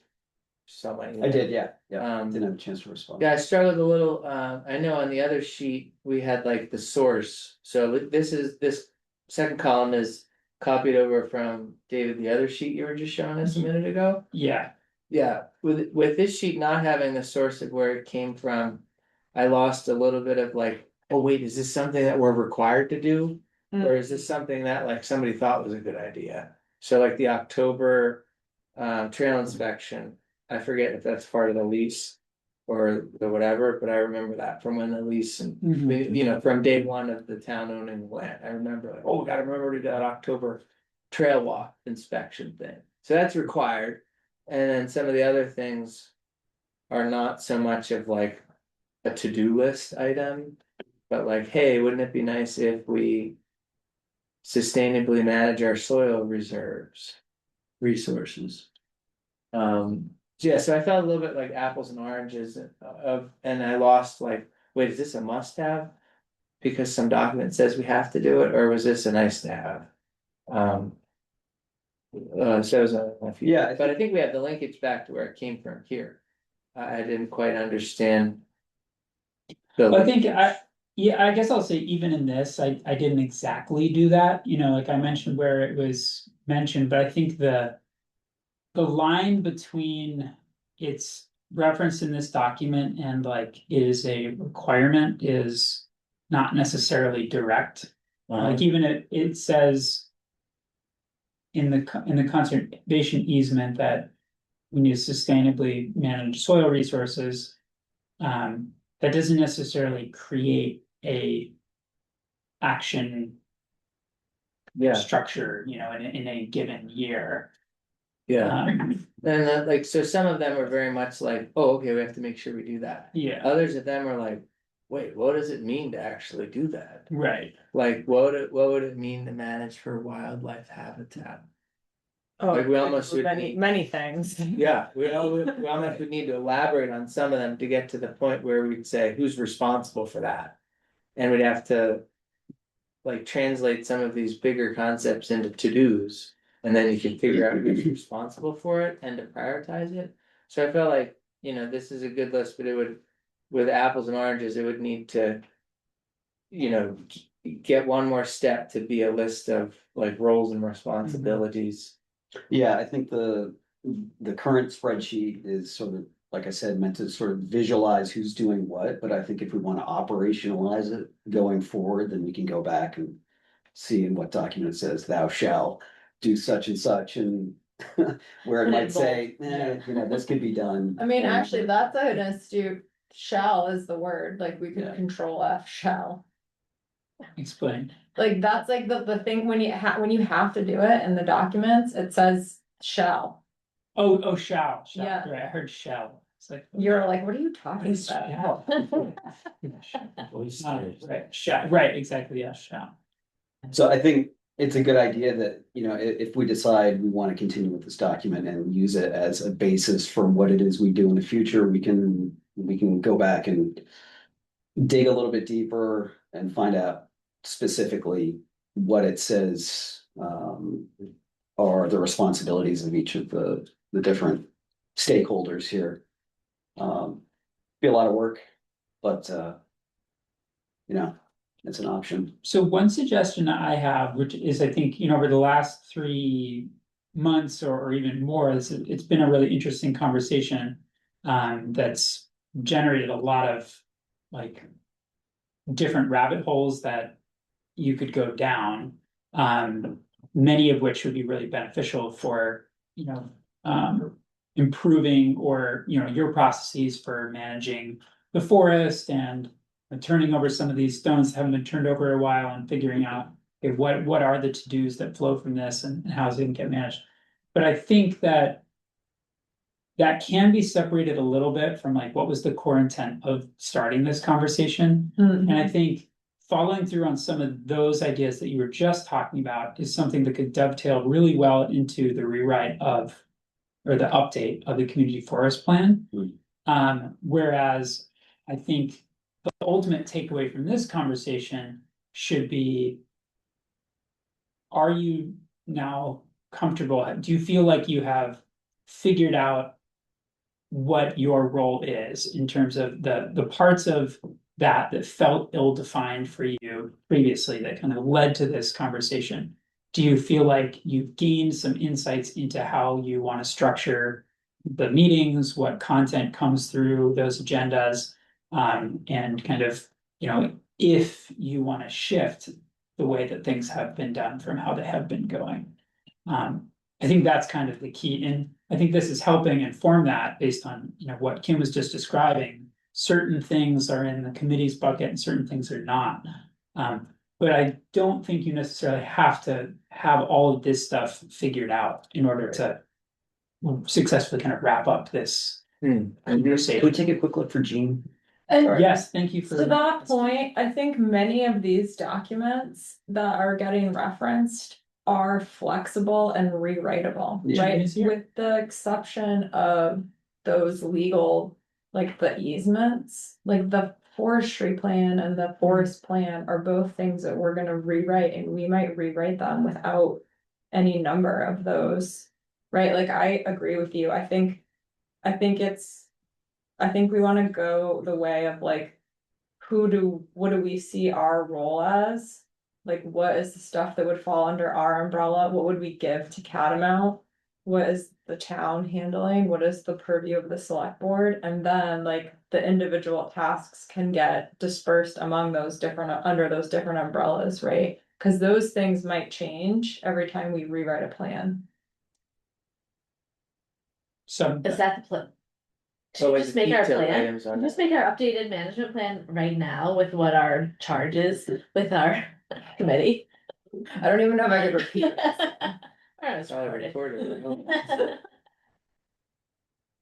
saw my. I did, yeah, Um, didn't have a chance to respond. Yeah, I struggled a little, I know on the other sheet, we had like the source, so this second column is copied over from David, the other sheet you were just showing us a minute ago. Yeah, Yeah, with this sheet not having the source of where it came from, I lost a little bit of like, oh wait, is this something that we're required to do? Or is this something that like somebody thought was a good idea? So like the October trail inspection, I forget if that's part of the lease or the whatever, but I remember that from when the lease and you know, from day one of the town owning the land. I remember like, oh, we gotta remember to do that October trail walk inspection thing. So that's required. And then some of the other things are not so much of like a to-do list item, but like, hey, wouldn't it be nice if we sustainably manage our soil resources. Yeah, so I felt a little bit like apples and oranges and I lost like, wait, is this a must have? Because some document says we have to do it, or was this a nice to have? So it was a few, Yeah, but I think we have the linkage back to where it came from here. I didn't quite understand. I think yeah, I guess I'll say even in this, I didn't exactly do that, you know, like I mentioned where it was mentioned, but I think the line between its reference in this document and like is a requirement is not necessarily direct. Like even it says in the conservation easement that we need to sustainably manage soil resources. That doesn't necessarily create a action Yeah, structure, you know, in a given year. yeah, and like, so some of them are very much like, oh, okay, we have to make sure we do that. Yeah, Others of them are like, wait, what does it mean to actually do that? right. Like, what would it mean to manage for wildlife habitat? Oh, Like, we almost would many, need- many things. Yeah, we almost would need to elaborate on some of them to get to the point where we'd say, who's responsible for that? And we'd have to like translate some of these bigger concepts into to-dos. And then you can figure out who's responsible for it and to prioritize it. So I felt like, you know, this is a good list, but it would, with apples and oranges, it would need to, you know, get one more step to be a list of like roles and responsibilities. Yeah, I think the current spreadsheet is sort of, like I said, meant to sort of visualize who's doing what, but I think if we want to operationalize it going forward, then we can go back and see in what document it says thou shall do such and such, and where it Put it might say, bold. you know, this could be done. I mean, or- actually, that's an astute, shall is the word, like we could Yeah. control F shall. Explain. Like, that's like the thing when when you have to do it in the documents, it says shall. Oh, shall, Yeah. right, I heard shall. It's like. You're like, what are you What talking is about? Right, shall, right, exactly, yeah, shall. So I think it's a good idea that, you know, if we decide we want to continue with this document and use it as a basis for what it is we do in the future, we can go back and dig a little bit deeper and find out specifically what it says are the responsibilities of each of the different stakeholders here. Be a lot of work, but you know, it's an option. So one suggestion I have, which is, I think, you know, over the last 3 months or even more, it's been a really interesting conversation. That's generated a lot of like different rabbit holes that you could go down. Many of which would be really beneficial for, you know, improving or, you know, your processes for managing the forest and turning over some of these stones that haven't been turned over a while and figuring out, okay, what are the to-dos that flow from this and how is it gonna get managed? But I think that can be separated a little bit from like what was the core intent of starting this conversation. And I think following through on some of those ideas that you were just talking about is something that could dovetail really well into the rewrite of or the update of the community forest plan. Whereas I think the ultimate takeaway from this conversation should be, are you now comfortable? Do you feel like you have figured out what your role is in terms of the parts of that felt ill-defined for you previously that kind of led to this conversation? Do you feel like you've gained some insights into how you want to structure the meetings, what content comes through those agendas, and kind of, you know, if you want to shift the way that things have been done from how they have been going? I think that's kind of the key, and I think this is helping inform that based on, you know, what Kim was just describing. Certain things are in the committee's bucket and certain things are not. But I don't think you necessarily have to have all of this stuff figured out in order to successfully kind of wrap up this Can we conversation. take a quick look for Gene? And Yes, thank you for. to that point, I think many of these documents that are getting referenced are flexible and rewritable, Yeah. right? Easier. With the exception of those legal, like the easements, like the forestry plan and the forest plan are both things that we're gonna rewrite, and we might rewrite them without any number of those, right? Like, I agree with you. I think we wanna go the way of like, what do we see our role as? Like, what is the stuff that would fall under our umbrella? What would we give to Catamount? What is the town handling? What is the purview of the select board? And then like the individual tasks can get dispersed among those different, under those different umbrellas, right? Cause those things might change every time we rewrite a plan. So, Is that the plan? So like Just the make our detailed plan, items on just it. make our updated management plan right now with what our charge is with our committee. I don't even know if I could repeat it. Alright, it's It's all recorded. recorded.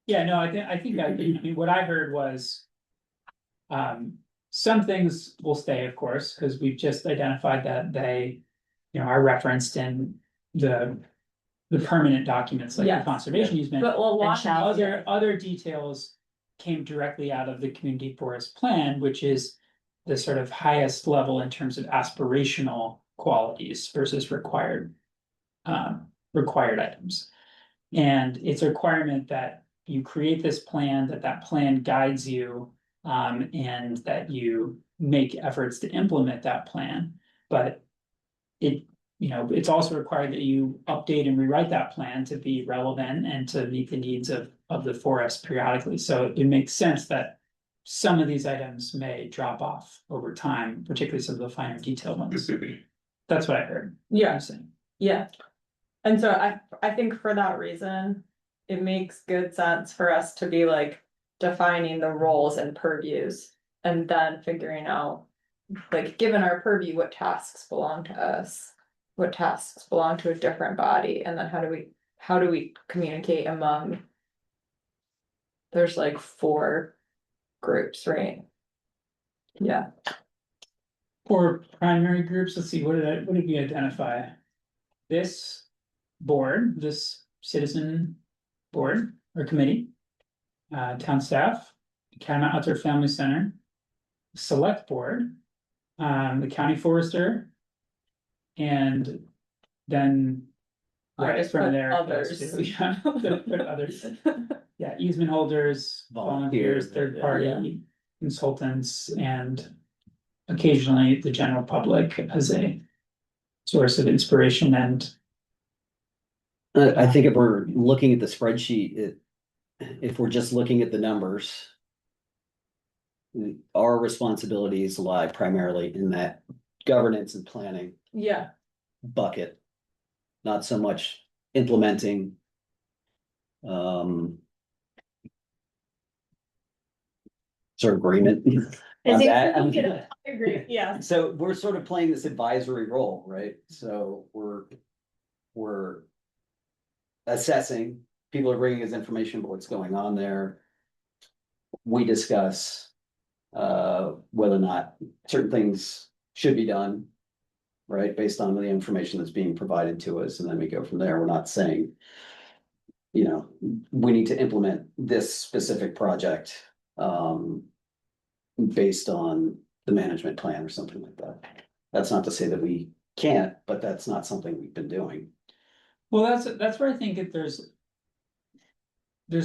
yeah, no, I think I mean, what I heard was. Some things will stay, of course, because we've just identified that they, are referenced in the. The permanent documents like the Yes. conservation easement. But a lot shall- Other details came directly out of the community forest plan, which is the sort of highest level in terms of aspirational qualities versus required items. And it's a requirement that you create this plan, that plan guides you, and that you make efforts to implement that plan. But it's also required that you update and rewrite that plan to be relevant and to meet the needs of the forest periodically. So it makes sense that some of these items may drop off over time, particularly some of the finer detailed ones. That's what I heard. Yeah. You saying. Yeah. And so I think for that reason, it makes good sense for us to be like defining the roles and purviews. And then figuring out, like, given our purview, what tasks belong to us. What tasks belong to a different body, and then how do we communicate among? There's like 4 groups, right? Yeah. For primary groups, let's see, what did we identify? This board, this citizen board or committee, town staff, Catamount Outdoor Family Center, select board, the county forester, and then. I Right just from put there. others. Yeah, put others. Yeah, easement holders, volunteers, Volunteer, third party consultants, and occasionally the general public as a source of inspiration and. I think if we're looking at the spreadsheet, if we're just looking at the numbers. Our responsibilities lie primarily in that governance and planning Yeah, bucket. Not so much implementing. Sort of agreement. on that. I agree, yeah. So we're sort of playing this advisory role, right? So we're assessing, people are bringing us information about what's going on there. We discuss whether or not certain things should be done, right, based on the information that's being provided to us, and then we go from there. We're not saying, we need to implement this specific project based on the management plan or something like that. That's not to say that we can't, but that's not something we've been doing. Well, that's where I think that there's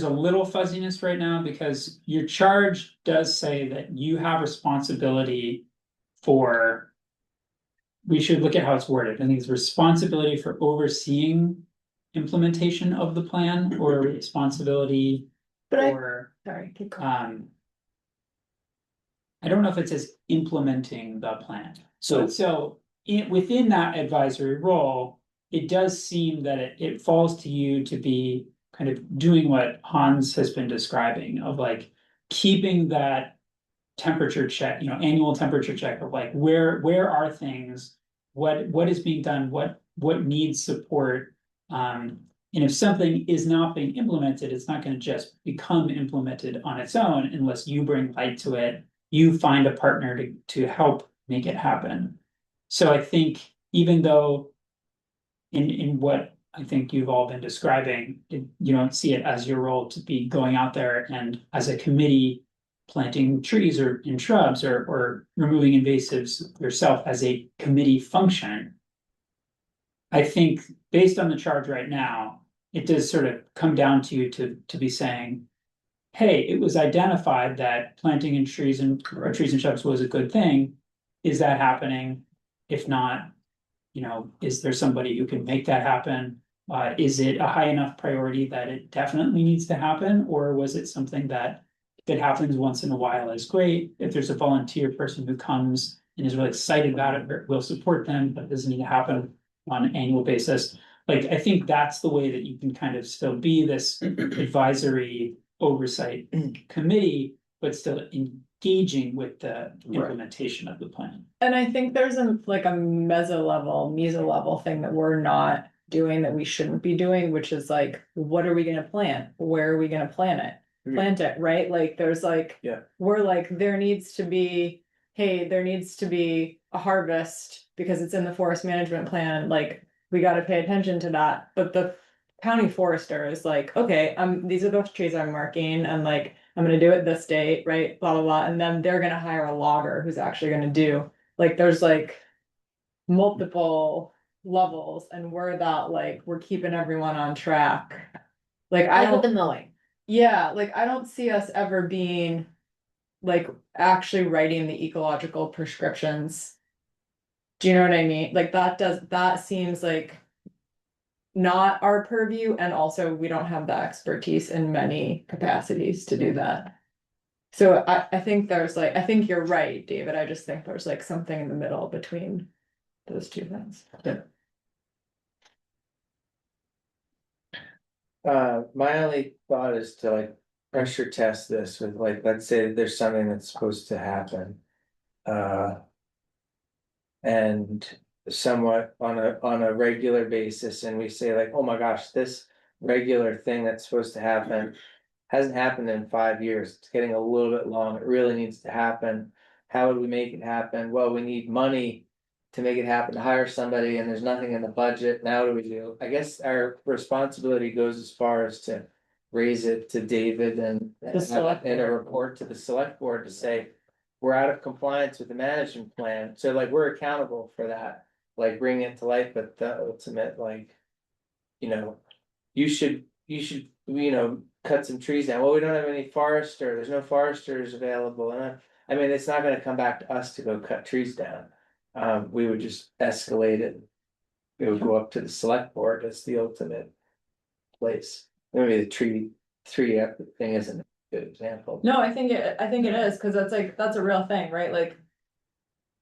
a little fuzziness right now, because your charge does say that you have responsibility for. We should look at how it's worded. I think it's responsibility for overseeing implementation of the plan, or responsibility for, Sorry, keep going. I don't know if it says implementing the plan. So Within that advisory role, it does seem that it falls to you to be kind of doing what Hans has been describing, of like keeping that temperature check, annual temperature check of like where are things, what is being done, what needs support. And if something is not being implemented, it's not going to just become implemented on its own unless you bring light to it you find a partner to help make it happen. So I think even though in what I think you've all been describing, you don't see it as your role to be going out there and as a committee planting trees or in shrubs or removing invasives yourself as a committee function. I think based on the charge right now, it does sort of come down to you to be saying, hey, it was identified that planting in trees and or trees and shrubs was a good thing. Is that happening? If not, is there somebody who can make that happen? Is it a high enough priority that it definitely needs to happen, or was it something that if it happens once in a while is great? If there's a volunteer person who comes and is really excited about it, we'll support them, but it doesn't need to happen on an annual basis. Like, I think that's the way that you can kind of still be this advisory oversight committee, but still engaging with the implementation of the plan. And I think there's a meso level thing that we're not doing that we shouldn't be doing, which is like, what are we gonna plant? Where are we gonna plant it? Plant it, right? Like, there's like, we're like, there needs to be a harvest because it's in the forest management plan, like, we gotta pay attention to that, but the county forester is like, okay, these are the trees I'm marking, and like, I'm gonna do it this date, right? Blah, blah, blah, and then they're gonna hire a logger who's actually gonna do, like, there's like multiple levels, and we're keeping everyone on track. Like, I Like with the don't, mowing. yeah, like, I don't see us ever being like actually writing the ecological prescriptions. Do you know what I mean? Like, that seems like not our purview, and also we don't have the expertise in many capacities to do that. So I think there's like, I think you're right, David. I just think there's like something in the middle between those two things. My only thought is to like pressure test this with like, let's say there's something that's supposed to happen. And somewhat on a regular basis, and we say like, oh my gosh, this regular thing that's supposed to happen hasn't happened in 5 years, it's getting a little bit long, it really needs to happen. How would we make it happen? Well, we need money to make it happen, to hire somebody, and there's nothing in the budget. Now what do we do? I guess our responsibility goes as far as to raise it to David and and a report to the select board to say, we're out of compliance with the management plan, so like, we're accountable for that. Like, bring it to life, but the ultimate, like, you should, cut some trees down. Well, we don't have any forester, there's no foresters available, and I mean, it's not gonna come back to us to go cut trees down. We would just escalate it. It would go up to the select board as the ultimate place. Maybe the tree thing isn't a good example. No, I think it is, cause that's a real thing, right? Like,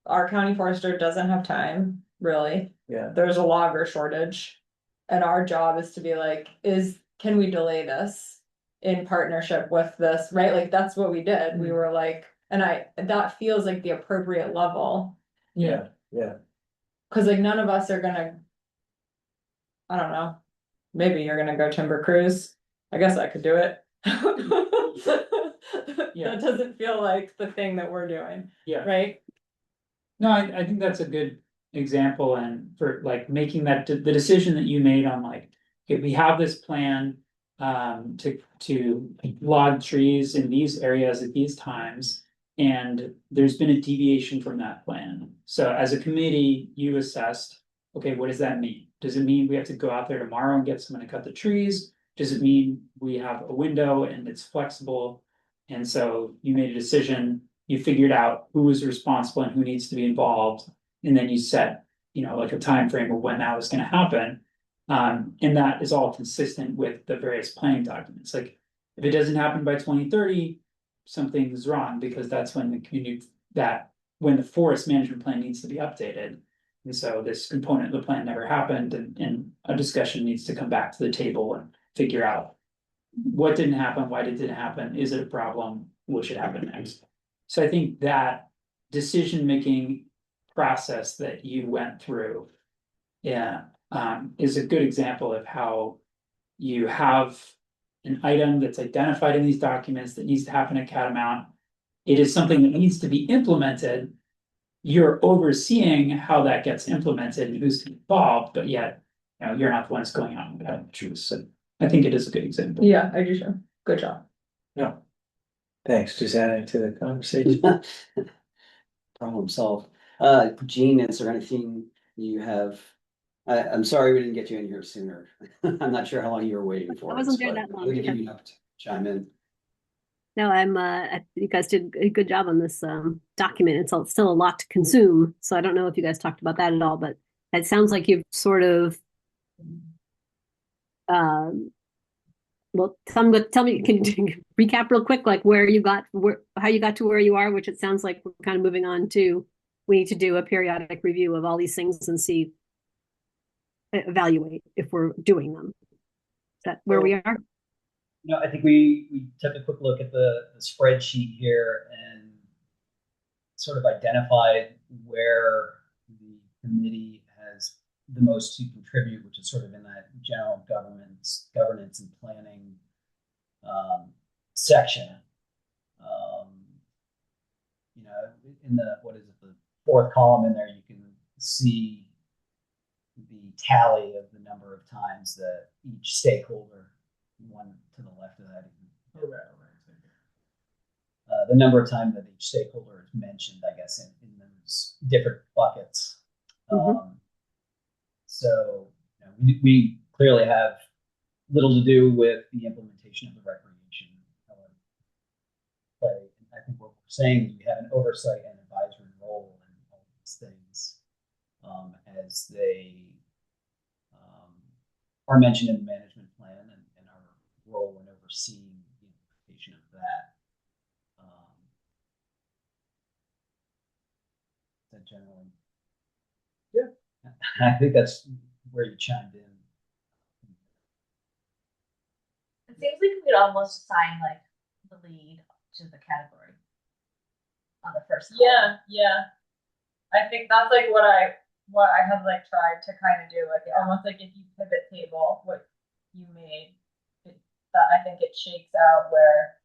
our county forester doesn't have time, really. Yeah. There's a logger shortage. And our job is to be like, can we delay this in partnership with this, right? Like, that's what we did. We were like, that feels like the appropriate level. Yeah. Cause like, none of us are gonna, I don't know, maybe you're gonna go timber cruise. I guess I could do it. Yeah. That doesn't feel like the thing that we're doing, Yeah. right? No, I think that's a good example, and for like making that the decision that you made on like, okay, we have this plan. To log trees in these areas at these times, and there's been a deviation from that plan. So as a committee, you assessed, okay, what does that mean? Does it mean we have to go out there tomorrow and get someone to cut the trees? Does it mean we have a window and it's flexible? And so you made a decision, you figured out who was responsible and who needs to be involved, and then you set, like a time frame of when that was gonna happen. And that is all consistent with the various planning documents. Like, if it doesn't happen by 2030, something's wrong, because that's when when the forest management plan needs to be updated. And so this component of the plan never happened, and a discussion needs to come back to the table and figure out what didn't happen, why did it happen, is it a problem, what should happen next? So I think that decision-making process that you went through, is a good example of how you have an item that's identified in these documents that needs to happen at Catamount. it is something that needs to be implemented. You're overseeing how that gets implemented and who's involved, but yet, you're not the ones going out and cutting the trees. So I think it is a good example. Yeah, I do too. Good job. Yeah. Thanks, just adding to the conversation. Problem solved. Jean, is there anything you have? I'm sorry we didn't get you in here sooner. I'm not sure how long you were waiting for. I wasn't us, there but that long, I'm gonna give yeah. you enough to chime in. No, you guys did a good job on this document. It's still a lot to consume. So I don't know if you guys talked about that at all, but it sounds like you've sort of, um, well, tell me, can you recap real quick, like how you got to where you are, which it sounds like we're kind of moving on to, we need to do a periodic review of all these things and evaluate if we're doing them. Is that where we are? I think we took a quick look at the spreadsheet here and sort of identified where the committee has the most to contribute, which is sort of in that general governance and planning section. In the fourth column in there, you can see the tally of the number of times that each stakeholder, one to the left of that, the number of times that each stakeholder is mentioned, I guess, in those different buckets. So we clearly have little to do with the implementation of the recreation play. I think what we're saying is we have an oversight and advisory role in all these things as they are mentioned in the management plan and our role in overseeing the implementation of that. That generally, yeah, I think that's where you chimed in. It seems like we could almost assign like the lead to the category on the first column. Yeah. I think that's like what I have like tried to kind of do, like almost like if you pivot table what you made, that I think it shakes out where,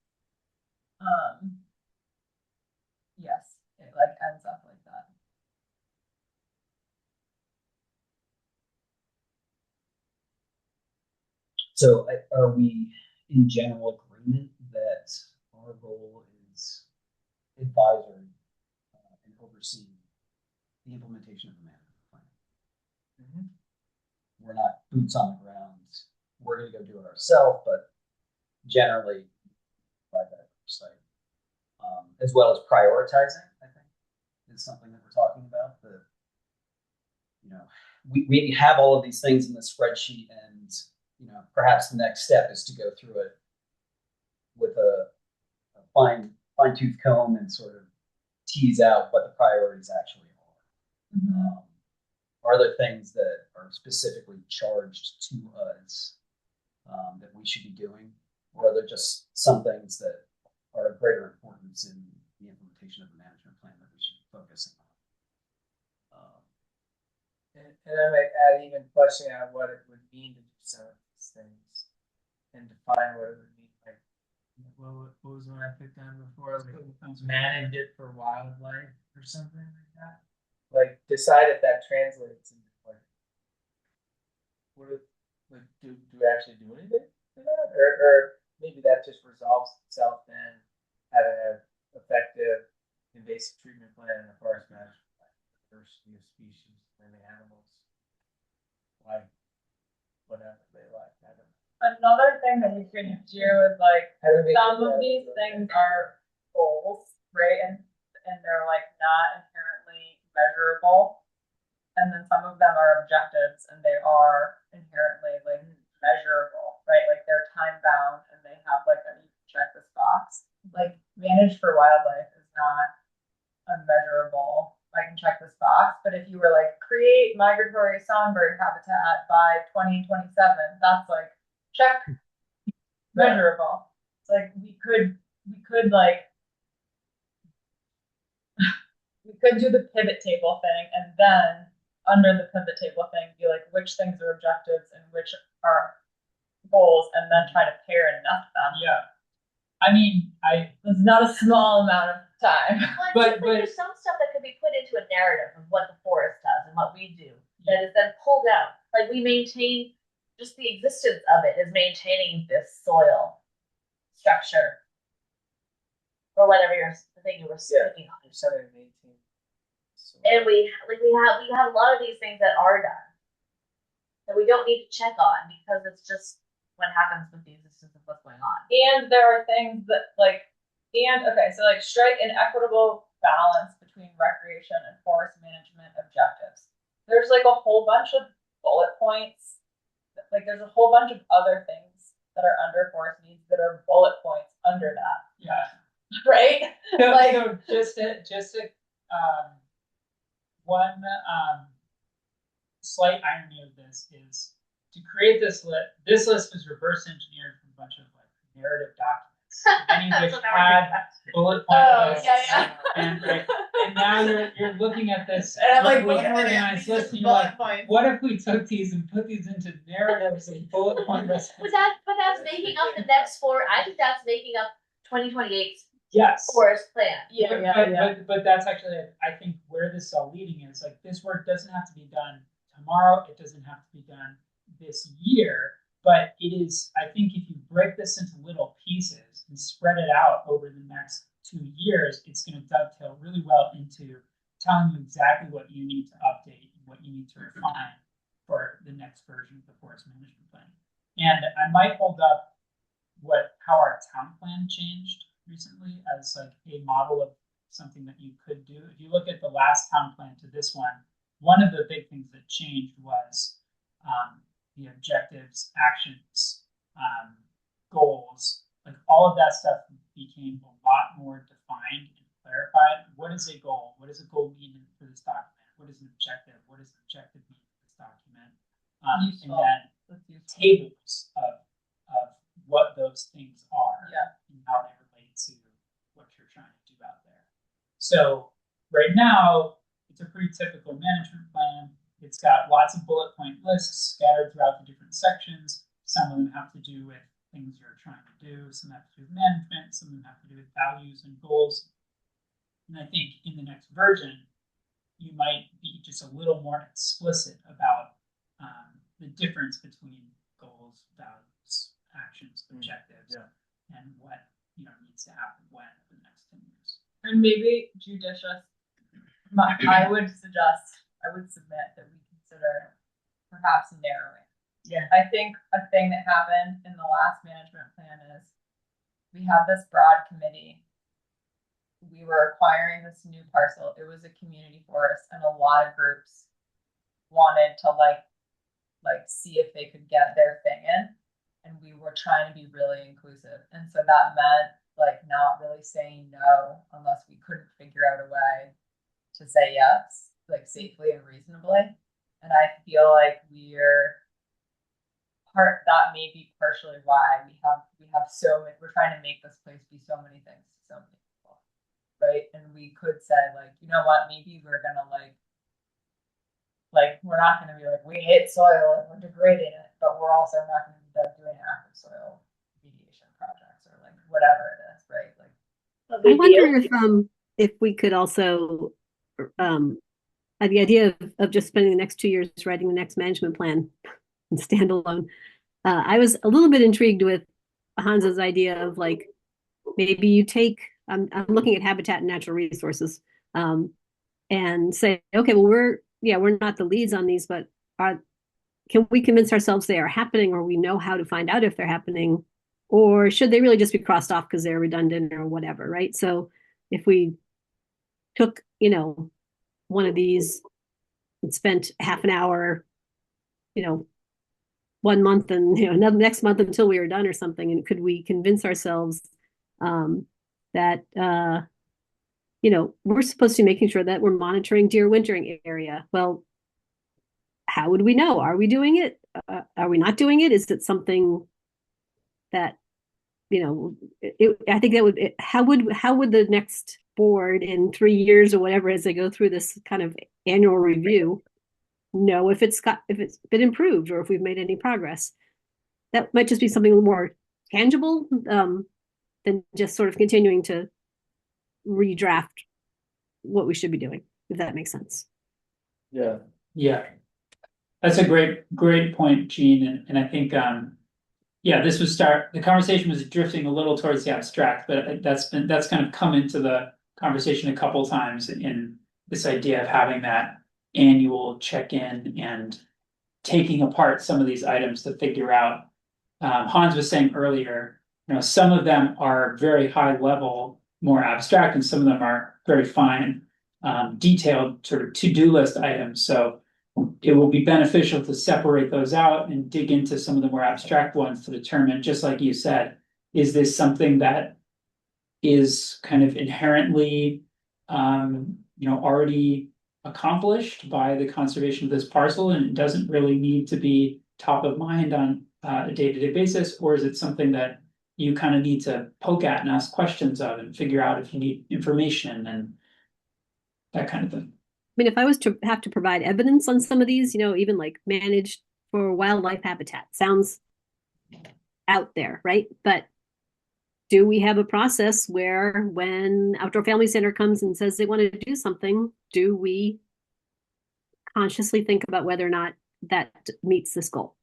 yes, it like ends up like that. So are we in general agreement that our role is advisory and overseeing the implementation of the management plan? Mm-hmm. We're not boots on the ground. We're going to go do it ourselves, but generally provide that oversight, as well as prioritizing. I think is something that we're talking about. We have all of these things in the spreadsheet, and perhaps the next step is to go through it with a fine tooth comb and sort of tease out what the priorities actually are. Mm-hmm. Are there things that are specifically charged to us that we should be doing, or are there just some things that are of greater importance in the implementation of the management plan that we should be focusing on? And I might add even fleshing out what it would mean to do some of these things and define what it would mean. Like, what was one I picked on before? Like, manage it for wildlife or something like that. Like, decide if that translates into like, do we actually do anything for that? Or maybe that just resolves itself then having an effective invasive treatment plan and a forest management plan, diversity of species, living animals, like whatever they like. I don't know. Another thing that you could do is like some of these things are goals, right? And they're like not inherently measurable. And then some of them are objectives and they are inherently like measurable, right? Like they're time bound and they have like a check this box. Like manage for wildlife is not unmeasurable. I can check this box, but if you were like create migratory songbird habitat by 2027, that's like check, measurable. It's like we could like we could do the pivot table thing and then under the pivot table thing be like which things are objectives and which are goals and then try to pair and nest them. Yeah. I mean, there's not a small amount of time. But- there's some stuff that could be put into a narrative of what the forest does and what we do that is then pulled out. Like we maintain just the existence of it is maintaining this soil structure. Or whatever the thing you were speaking on. And we have a lot of these things that are done that we don't need to check on because it's just what happens with the existence of what's going on. And there are things that so strike an equitable balance between recreation and forest management objectives. There's like a whole bunch of bullet points. Like there's a whole bunch of other things that are under forest needs that are bullet points under that. Yeah. Right? So, Like- so one slight irony of this is to create this list. This list was reverse engineered from a bunch of like narrative documents, many of which had bullet point lists. And now you're looking at this And I'm like, lovely wait a minute, organized these are list, and you're like, points. what if we took these and put these into narratives and bullet point lists? But that's making up the next I think that's making up 2028's Yes. forest plan. But that's actually, I think, where this is all leading is like this work doesn't have to be done tomorrow. It doesn't have to be done this year, but it is. I think if you break this into little pieces and spread it out over the next 2 years, it's going to dovetail really well into telling you exactly what you need to update and what you need to refine for the next version of the forest management plan. And I might hold up how our town plan changed recently as like a model of something that you could do. If you look at the last town plan to this one of the big things that changed was the objectives, actions, goals, like all of that stuff became a lot more defined and clarified. What is a goal? What does a goal mean for this document? What is an objective? What does an objective mean for this document? And then tables of what those things are and how they relate to what you're trying to do out there. So right now, it's a pretty typical management plan. It's got lots of bullet point lists scattered throughout the different sections. Some of them have to do with things you're trying to do. Some have to do with management. Some of them have to do with values and goals. And I think in the next version, you might be just a little more explicit about the difference between goals, values, actions, objectives, and what needs to happen when over the next 10 years. And maybe judicious. I would submit that we consider perhaps narrowing. Yeah. I think a thing that happened in the last management plan is we had this broad committee. We were acquiring this new parcel. It was a community forest, and a lot of groups wanted to like see if they could get their thing in. And we were trying to be really inclusive. And so that meant like not really saying no unless we couldn't figure out a way to say yes, like safely and reasonably. And I feel like that may be partially why we have so many, we're trying to make this place be so many things to so many people. Right. And we could say like, you know what, maybe we're gonna like we're not gonna be like, we hate soil and we're degrading it, but we're also not gonna be doing active soil remediation projects or like whatever it is, right? Like I wonder if we could also the idea of just spending the next 2 years writing the next management plan and standalone. I was a little bit intrigued with Hans's idea of like maybe you take I'm looking at habitat and natural resources and say, okay, well we're not the leads on these, but can we convince ourselves they are happening, or we know how to find out if they're happening, or should they really just be crossed off because they're redundant or whatever, right? So if we took, one of these and spent half an hour, 1 month and another next month until we were done or something, and could we convince ourselves that we're supposed to be making sure that we're monitoring deer wintering area? Well, how would we know? Are we doing it? Are we not doing it? Is it something that, I think that would, how would the next board in 3 years or whatever, as they go through this kind of annual review, know if it's been improved or if we've made any progress? That might just be something a little more tangible than just sort of continuing to, redraft what we should be doing, if that makes sense. Yeah. Yeah. That's a great point, Gene, and I think, yeah, the conversation was drifting a little towards the abstract, but that's kind of come into the conversation a couple times in this idea of having that annual check-in and taking apart some of these items to figure out. Hans was saying earlier, some of them are very high level, more abstract, and some of them are very fine, detailed sort of to-do list items. So it will be beneficial to separate those out and dig into some of the more abstract ones to determine, just like you said, is this something that is kind of inherently, already accomplished by the conservation of this parcel and it doesn't really need to be top of mind on a day-to-day basis, or is it something that you kind of need to poke at and ask questions of and figure out if you need information and that kind of thing. I mean, if I was to have to provide evidence on some of these, even like managed for wildlife habitat, sounds out there, right? But do we have a process where when Outdoor Family Center comes and says they want to do something, do we consciously think about whether or not that meets this goal?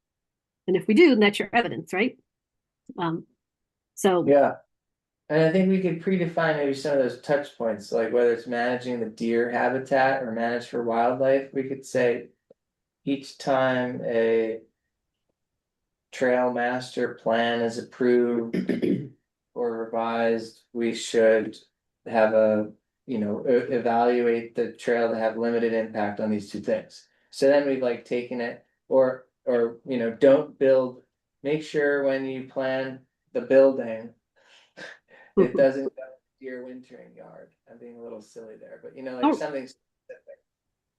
And if we do, then that's your evidence, right? So Yeah. And I think we could predefine maybe some of those touch points, like whether it's managing the deer habitat or manage for wildlife, we could say each time a trail master plan is approved or revised, we should have evaluate the trail to have limited impact on these two things. So then we've like taken it or don't build, make sure when you plan the building, it doesn't go to your wintering yard. I'm being a little silly there, but something specific.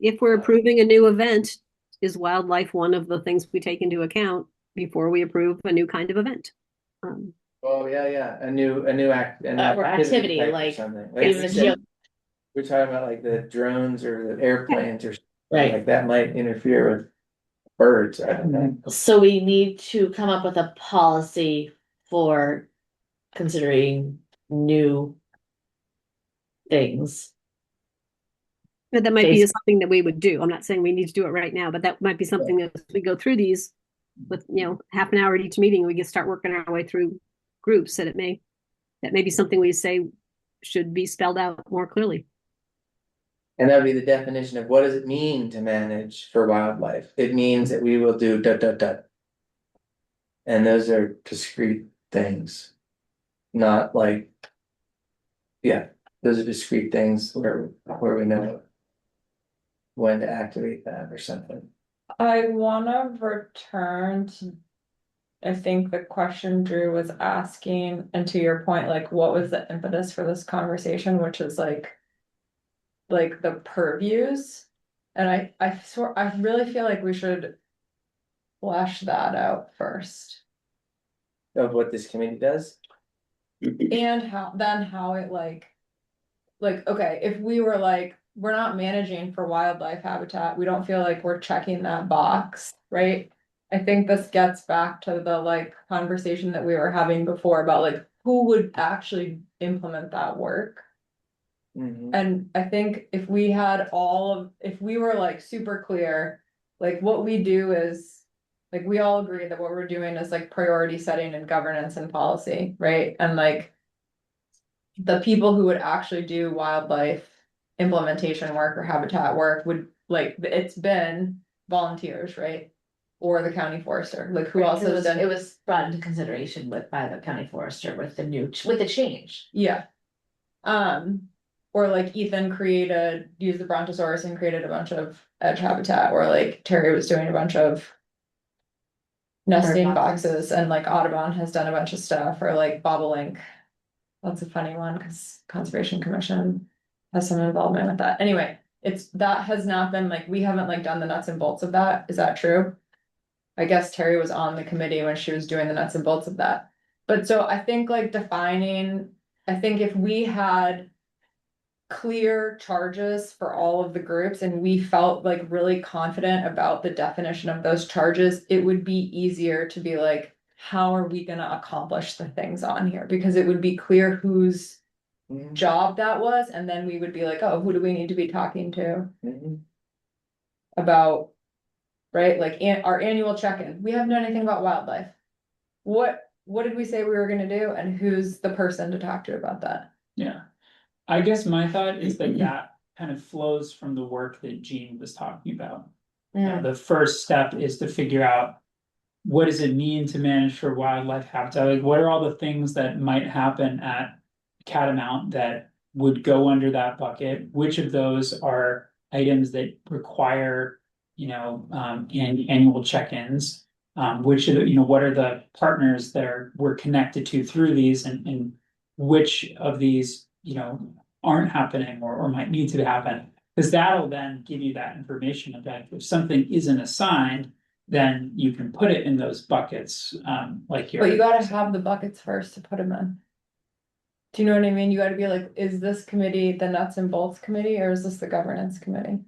If we're approving a new event, is wildlife one of the things we take into account before we approve a new kind of event? Oh, yeah, a new activity activity, type or like something. even a We're talking about like the drones or the airplanes or something Right. like that might interfere with birds. I don't know. So we need to come up with a policy for considering new things. But that might be something that we would do. I'm not saying we need to do it right now, but that might be something that as we go through these with, half an hour at each meeting, we can start working our way through groups that may be something we say should be spelled out more clearly. And that would be the definition of what does it mean to manage for wildlife? It means that we will do . And those are discrete things. Not like, those are discrete things where we know when to activate that or something. I wanna return to, I think the question Drew was asking, and to your point, like what was the impetus for this conversation, which is like the purviews. And I really feel like we should flesh that out first. Of what this committee does? And how it like, okay, if we were like, we're not managing for wildlife habitat, we don't feel like we're checking that box, right? I think this gets back to the like conversation that we were having before about like who would actually implement that work. And I think if we were like super clear, like what we do is, like we all agree that what we're doing is like priority setting and governance and policy, right? And like the people who would actually do wildlife implementation work or habitat work would like, it's been volunteers, right? Or the county forester, like who else has done? It was brought into consideration by the county forester with the change. Yeah. Or like Ethan used the Brontosaurus and created a bunch of edge habitat, or like Terry was doing a bunch of nesting boxes, and like Audubon has done a bunch of stuff, or like Bobolink. That's a funny one because Conservation Commission has some involvement with that. Anyway, that has not been like, we haven't like done the nuts and bolts of that. Is that true? I guess Terry was on the committee when she was doing the nuts and bolts of that. But so I think like I think if we had clear charges for all of the groups and we felt like really confident about the definition of those charges, it would be easier to be like, how are we going to accomplish the things on here? Because it would be clear who's job that was, and then we would be like, oh, who do we need to be talking to about, right, like our annual check-in, we haven't done anything about wildlife. What did we say we were gonna do, and who's the person to talk to about that? Yeah. I guess my thought is that that kind of flows from the work that Jean was talking about. The first step is to figure out what does it mean to manage for wildlife habitat? Like, what are all the things that might happen at Catamount that would go under that bucket? Which of those are items that require, annual check-ins? Which of the, what are the partners that we're connected to through these, and which of these, aren't happening or might need to happen? Because that'll then give you that information about if something isn't assigned, then you can put it in those buckets, like But you gotta have the buckets first to put them in. Do you know what I mean? You gotta be like, is this committee the nuts and bolts committee, or is this the governance committee?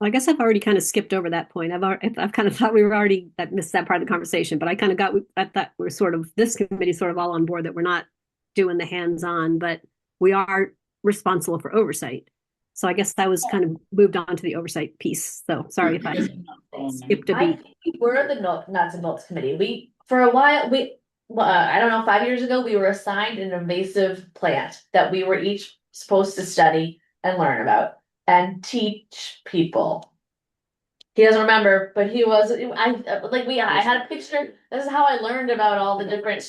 I guess I've already kind of skipped over that point. I've kind of thought we were already that missed that part of the conversation, but I kind of I thought we're sort of this committee sort of all on board that we're not doing the hands-on, but we are responsible for oversight. So I guess I was kind of moved on to the oversight piece. So sorry if I skipped a I beat. think we're the nuts and bolts committee. For a while, I don't know, 5 years ago, we were assigned an invasive plant that we were each supposed to study and learn about and teach people. He doesn't remember, but I had a picture. This is how I learned about all the different,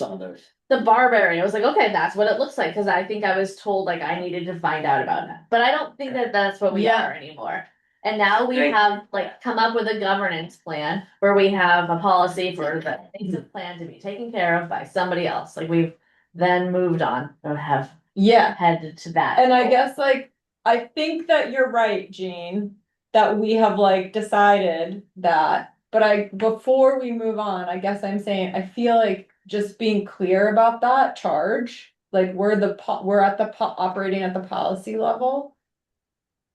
the barberry. I was like, okay, that's what it looks like. Cause I think I was told like I needed to find out about it, but I don't think that that's what we are anymore. And now we have like come up with a governance plan where we have a policy for the invasive plan to be taken care of by somebody else. Like we've then moved on or have headed to that. And I guess like, I think that you're right, Jean, that we have like decided that, but before we move on, I guess I'm saying, I feel like just being clear about that charge, like we're operating at the policy level.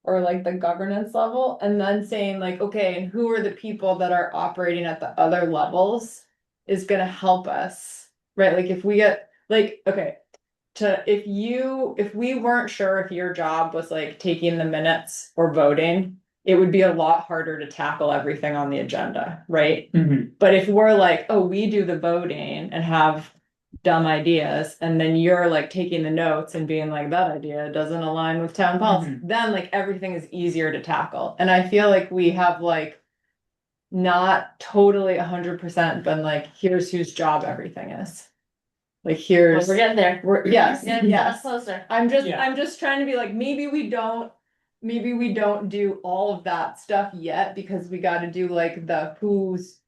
Or like the governance level, and then saying like, okay, and who are the people that are operating at the other levels is gonna help us, right? Like if we get like, okay, if we weren't sure if your job was like taking the minutes or voting, it would be a lot harder to tackle everything on the agenda, right? But if we're like, oh, we do the voting and have dumb ideas, and then you're like taking the notes and being like, that idea doesn't align with town policy, then like everything is easier to tackle. And I feel like we have like not totally 100% been like, here's whose job everything is. Like here's we're getting there. Yes. Closer. I'm just trying to be like, maybe we don't do all of that stuff yet, because we got to do like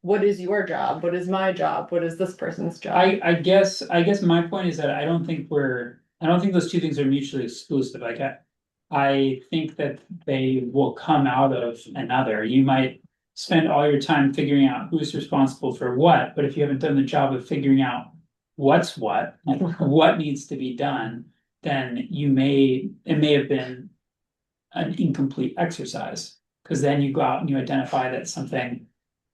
what is your job? What is my job? What is this person's job? I guess my point is that I don't think those two things are mutually exclusive. Like I think that they will come out of another. You might spend all your time figuring out who's responsible for what, but if you haven't done the job of figuring out what's what, like what needs to be done, then it may have been an incomplete exercise, because then you go out and you identify that something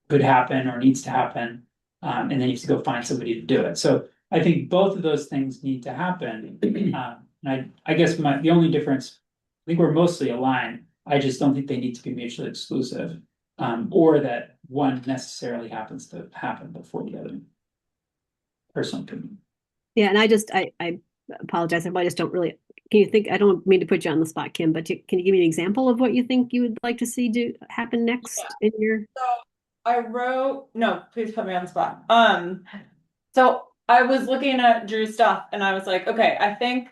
could happen or needs to happen, and then you have to go find somebody to do it. So I think both of those things need to happen. And I guess the only difference, I think we're mostly aligned. I just don't think they need to be mutually exclusive, or that one necessarily happens to happen before the other. Personal opinion. Yeah, and I apologize. I just don't really. Can you think? I don't mean to put you on the spot, Kim, but can you give me an example of what you think you would like to see happen next in your? So I wrote. No, please put me on the spot. So I was looking at Drew's stuff, and I was like, okay, I think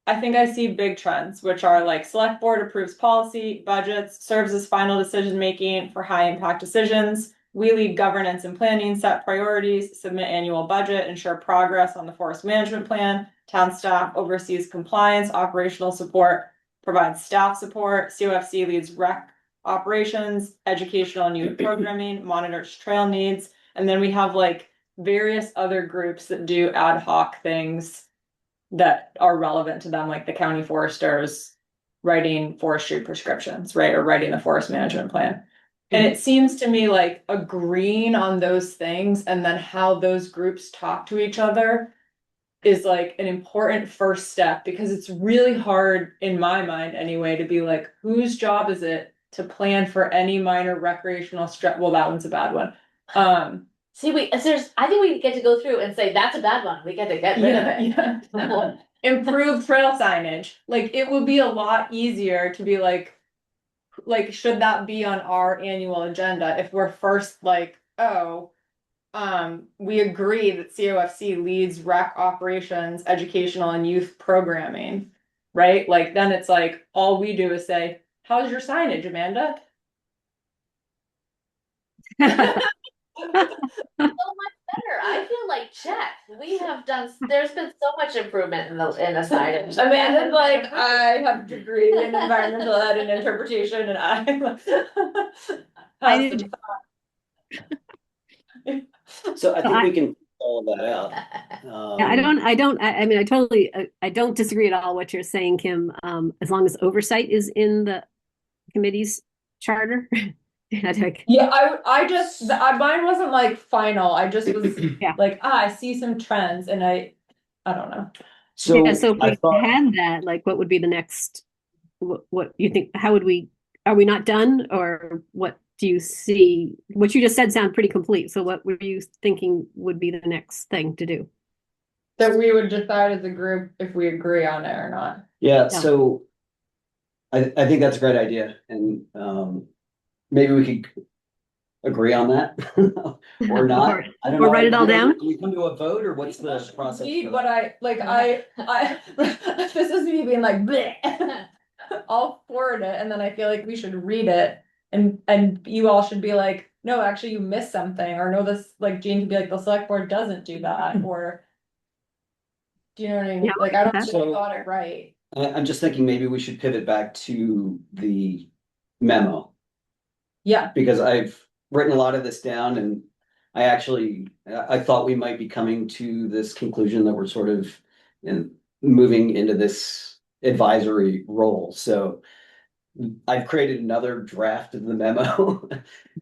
I see big trends, which are like select board approves policy, budgets, serves as final decision making for high impact decisions. We lead governance and planning, set priorities, submit annual budget, ensure progress on the forest management plan. Town staff oversees compliance, operational support, provides staff support. COFC leads rec operations, educational and youth programming, monitors trail needs. And then we have like various other groups that do ad hoc things that are relevant to them, like the county foresters writing forestry prescriptions, right? Or writing the forest management plan. And it seems to me like agreeing on those things and then how those groups talk to each other is like an important first step, because it's really hard in my mind anyway to be like, whose job is it to plan for any minor recreational stress? Well, that one's a bad one. See, I think we get to go through and say, that's a bad one, we get to get rid of it. Yeah. Improve trail signage. Like, it would be a lot easier to be like, should that be on our annual agenda if we're first like, oh, we agree that COFC leads rec operations, educational and youth programming, right? Like, then it's like, all we do is say, how's your signage, Amanda? So much better. I feel like check. There's been so much improvement in the signage. Amanda's like, I have a degree in environmental ed and interpretation, and I'm. I did. So I So think we can all of that out. Yeah, I mean, I don't disagree at all what you're saying, Kim, as long as oversight is in the committee's charter. Yeah, mine wasn't like final. I just was Yeah. like, I see some trends, and I don't know. So Yeah, so if I we thought, had that, like, what would be the next, what you think, are we not done, or what do you see? What you just said sound pretty complete, so what were you thinking would be the next thing to do? That we would decide as a group if we agree on it or not. yeah, Yeah. so I think that's a great idea, and maybe we could agree on that or not. I don't Or know. write it all down? Do we come to a vote, or what's the process? Read for what that? I this is me being like, bleh. I'll forward it, and then I feel like we should read it, and you all should be like, no, actually you missed something, or no, this, like, Jean could be like, the select board doesn't do that, or. Do you know what I mean? Yeah, Like, I don't that's- think I got it right. I'm just thinking maybe we should pivot back to the memo, Yeah, because I've written a lot of this down, and I thought we might be coming to this conclusion that we're sort of moving into this advisory role. So I've created another draft of the memo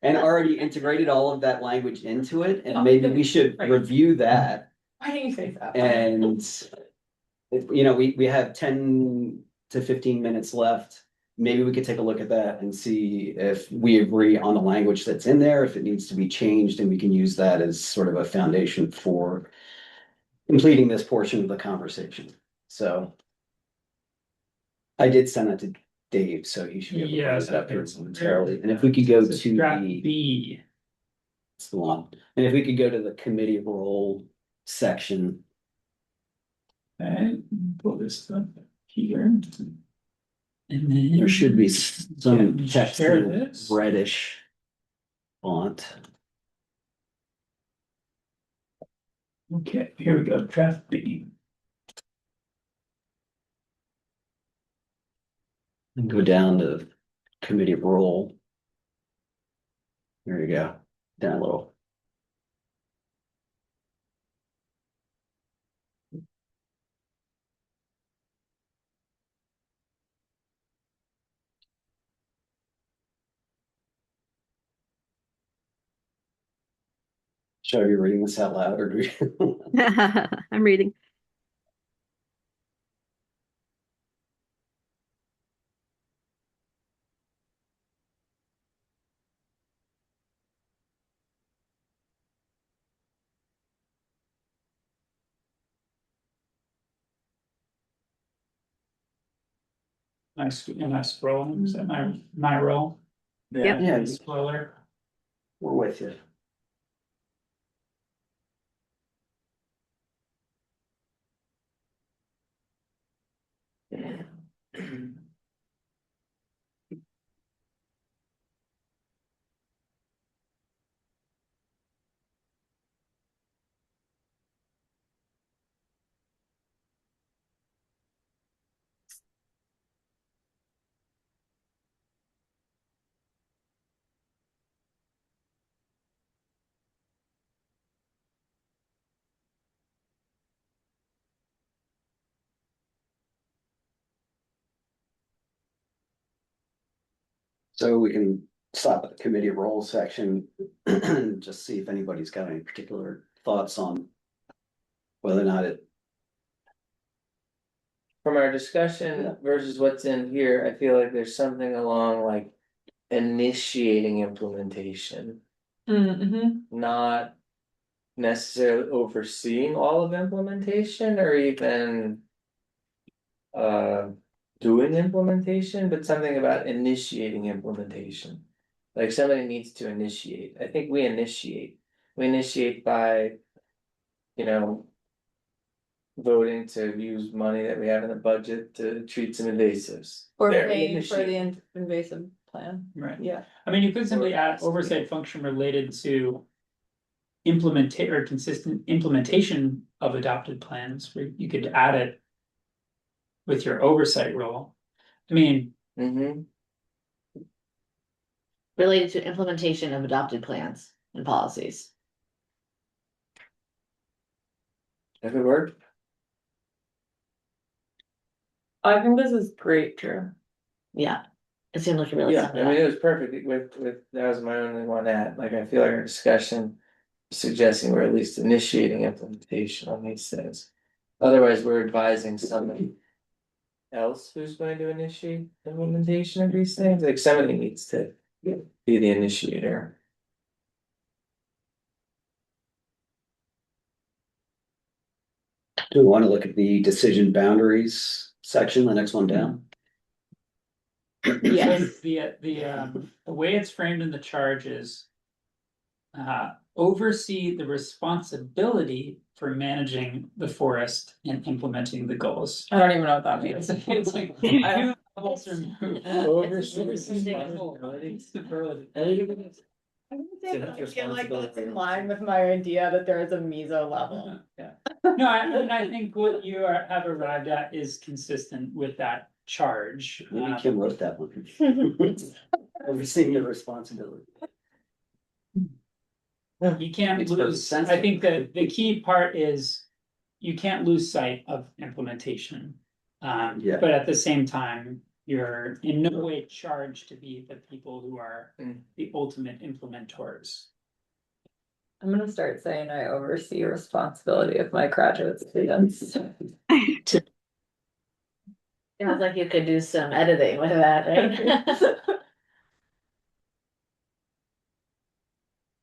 and already integrated all of that language into it, and maybe we should review that. why didn't you say that? And we have 10 to 15 minutes left. Maybe we could take a look at that and see if we agree on the language that's in there, if it needs to be changed, and we can use that as sort of a foundation for completing this portion of the conversation. So I did send that to Dave, so he should be able to bring Yes, it up here momentarily. And if we could go It's to draft the, B. it's the one, and if we could go to the committee role section. Okay, pull this up here. And then There should be some Yeah, text share in this. reddish font. Okay, here we go, draft B. And go down to committee role. There you go, down a little. Should I be reading this out loud, or do we? I'm reading. Am I scrolling? Is that my role? Yep. Yeah, Spoiler. we're with you. So we can stop at the committee role section and just see if anybody's got any particular thoughts on whether or not it from our discussion versus what's in here, I feel like there's something along like initiating implementation, Mm-hmm. not necessarily overseeing all of implementation or even doing implementation, but something about initiating implementation. Like somebody needs to initiate. I think we initiate. We initiate by, you know, voting to use money that we have in the budget to treat some invasives. Or There, we paying for the initiate. invasive plan. Right. Yeah. I mean, you could simply Or add has to be. oversight function related to or consistent implementation of adopted plans, where you could add it with your oversight role. I mean, Mm-hmm. Related to implementation of adopted plans and policies. If it worked. I think this is great, Drew. Yeah, it seemed like it really Yeah, summed I it mean, up. it was perfect with, that was my only one at, like, I feel like our discussion. Suggesting we're at least initiating implementation on these things. Otherwise, we're advising somebody else who's going to initiate implementation of these things, like somebody needs to be the initiator. Do we want to look at the decision boundaries section, the next one down? Yes. the way it's framed in the charge is oversee the responsibility for managing the forest and implementing the goals. I don't even know what that means. It's like I- levels removed. Oversee responsibility. I feel like that's in line with my idea that there is a meso level. Yeah. No, I think what you have arrived at is consistent with that charge. Maybe Kim wrote that one. Overseeing the responsibility. You can't Makes perfect lose, sense. I think that the key part is you can't lose sight of implementation. Yeah. But at the same time, you're in no way charged to be the people who are the ultimate implementors. I'm gonna start saying I oversee responsibility of my graduate students. Sounds like you could do some editing with that, right?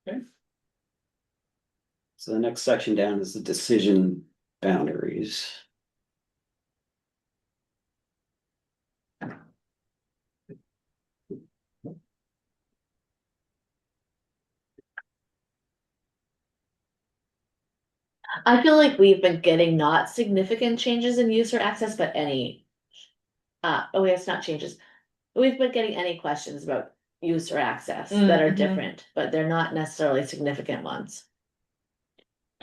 Okay. So the next section down is the decision boundaries. I feel like we've been getting not significant changes in use or access, but any. Oh, it's not changes. We've been getting any questions about use or access that are Mhm. different, but they're not necessarily significant ones.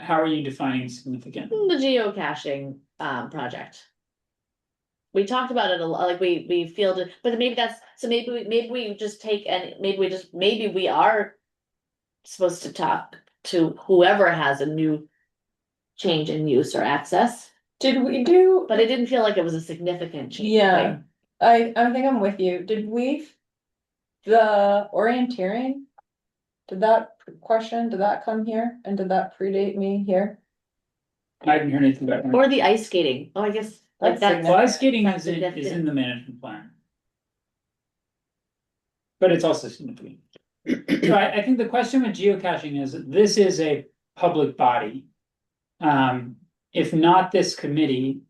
How are you defining significant? The geocaching project. We talked about it a lot, like we fielded, but maybe that's, so maybe we just take and maybe we are. Supposed to talk to whoever has a new change in use or access, Did we do? but it didn't feel like it was a significant change. Yeah, I think I'm with you. Did we? The orienteering? Did that come here? And did that predate me here? I didn't hear anything about it. Or the ice skating, oh, I guess, like That's that's. Well, ice skating That's is in significant. the management plan. But it's also significant. So I think the question with geocaching is, this is a public body. If not this committee,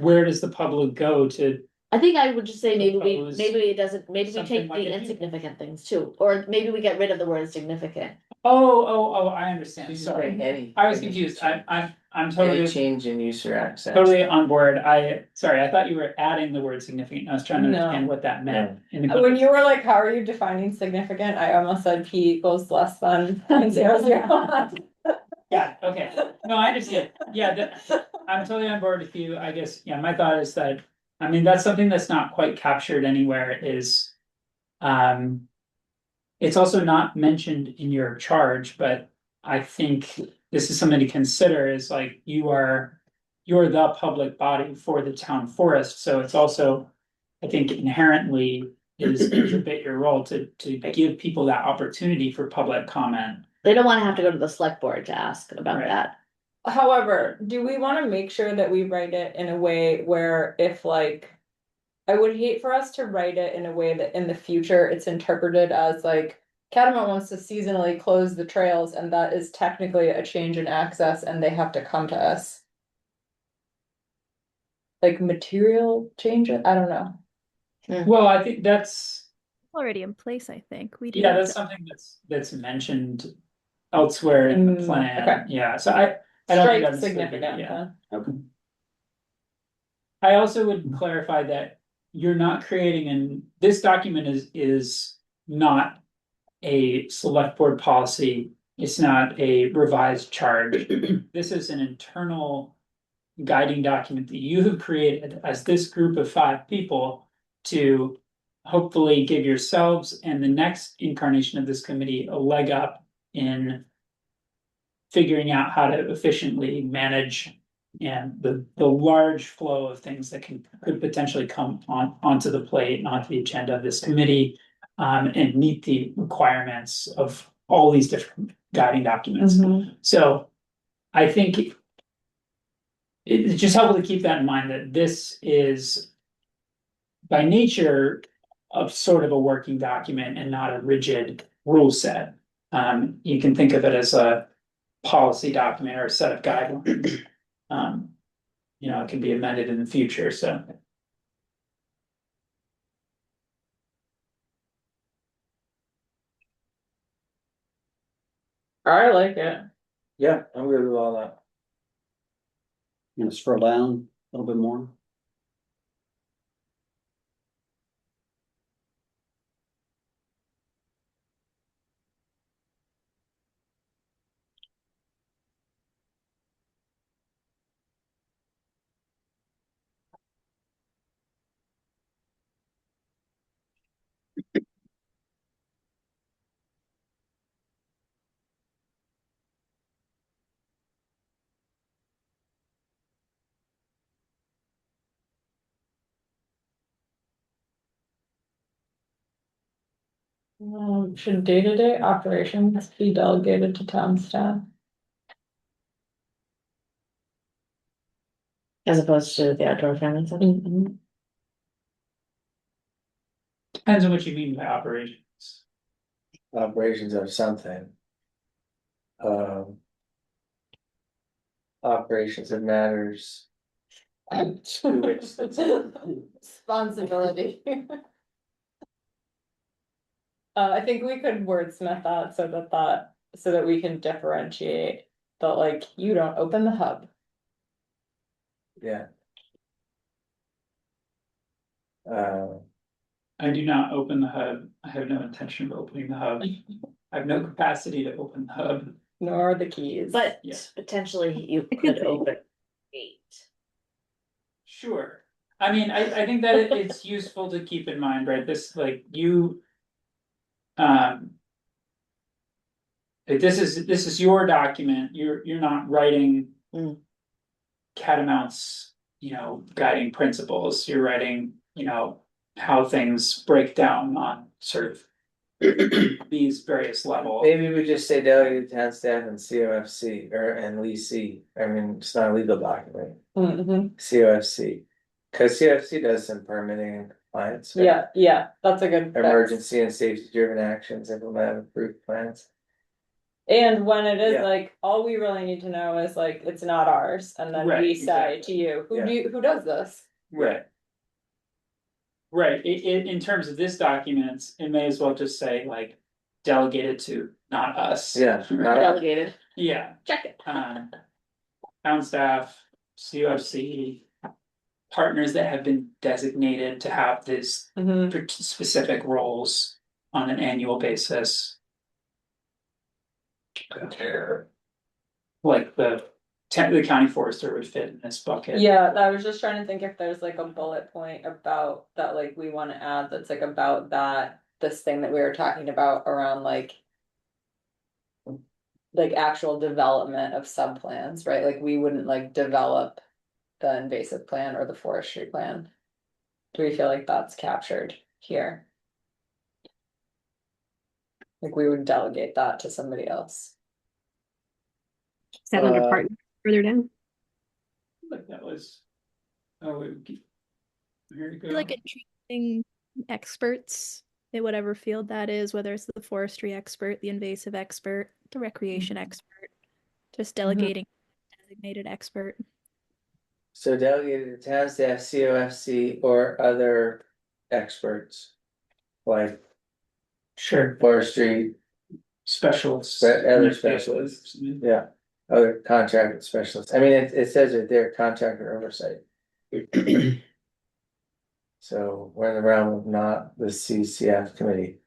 where does the public go to? I think I would just say Propose maybe it doesn't, maybe we something take like the a- insignificant things too, or maybe we get rid of the word significant. Oh, I understand, Say sorry. any. I was confused, I'm Any totally, change in use or access. totally on board, sorry, I thought you were adding the word significant, I was trying to No. understand what that meant. In the When context. you were like, how are you defining significant? I almost said P equals less than 0.001. Yeah, okay, no, I understand, yeah, I'm totally on board with you, I guess, yeah, my thought is that, I mean, that's something that's not quite captured anywhere is. It's also not mentioned in your charge, but I think this is something to consider is like you're the public body for the town forest, so it's also, I think inherently is a bit your role to give people that opportunity for public comment. They don't wanna have to go to the select board to ask about Right. that. However, do we want to make sure that we write it in a way where if like, I would hate for us to write it in a way that in the future it's interpreted as like Catamount wants to seasonally close the trails and that is technically a change in access and they have to come to us. Like material changes? I don't know. Well, I think that's, Already in place, I think. We yeah, have that's something that's mentioned elsewhere in the Okay. plan. Yeah, so I don't think Strike that's significant, yeah. huh? Okay. I also would clarify that you're not creating this document is not a select board policy. It's not a revised charge. This is an internal guiding document that you have created as this group of 5 people to hopefully give yourselves and the next incarnation of this committee a leg up in figuring out how to efficiently manage and the large flow of things that could potentially come onto the plate and onto the agenda of this committee, and meet the requirements of all these different guiding documents. So I think it's just helpful to keep that in mind that this is by nature of sort of a working document and not a rigid rule set. You can think of it as a policy document or a set of guidelines. It can be amended in the future, so. I like it. Yeah, I'm good with all that. You know, scroll down a little bit more. Should day-to-day operations be delegated to town staff? As opposed to the outdoor family center. Depends on what you mean by operations. Operations are something. Operations that matters. Responsibility. I think we could wordsmith that so that we can differentiate that like you don't open the hub. Yeah. I do not open the hub. I have no intention of opening the hub. I have no capacity to open the hub. Nor the keys. But Yeah. potentially you I could think- open gate. Sure. I mean, I think that it's useful to keep in mind, right? This like you. Like, this is your document. You're not writing Catamount's, guiding principles. You're writing, how things break down on sort of these various levels. Maybe we just say delegate town staff and COFC and leasee. I mean, it's not a legal document. COFC. Cause COFC does some permitting and compliance. Right? Yeah, that's a good fix. Emergency and safety driven actions, implement approved plans. And when it is Yeah. like, all we really need to know is like, it's not ours, and then Right, we say exactly. to you, Yeah. who does this? Right. Right, in terms of this document, it may as well just say like delegated to, not us. Yeah, not Delegated. Yeah, Check it. town staff, COFC, partners that have been designated to have this specific roles on an annual basis. Like the county forester would fit in this bucket. Yeah, I was just trying to think if there's like a bullet point about that, like we want to add that's like about this thing that we were talking about around like actual development of subplans, right? Like we wouldn't like develop the invasive plan or the forestry plan. Do we feel like that's captured here? Like we would delegate that to somebody else. Is that under Uh, partner? further down. Like that was, oh, here you I feel go. like interesting experts in whatever field that is, whether it's the forestry expert, the invasive expert, the recreation expert, just delegating designated expert. So delegated to town staff, COFC, or other experts. Like Sure, forestry, specialists. other specialists, yeah, other contracted specialists. I mean, it says it there, contractor oversight. So we're in the realm of not the CCF committee.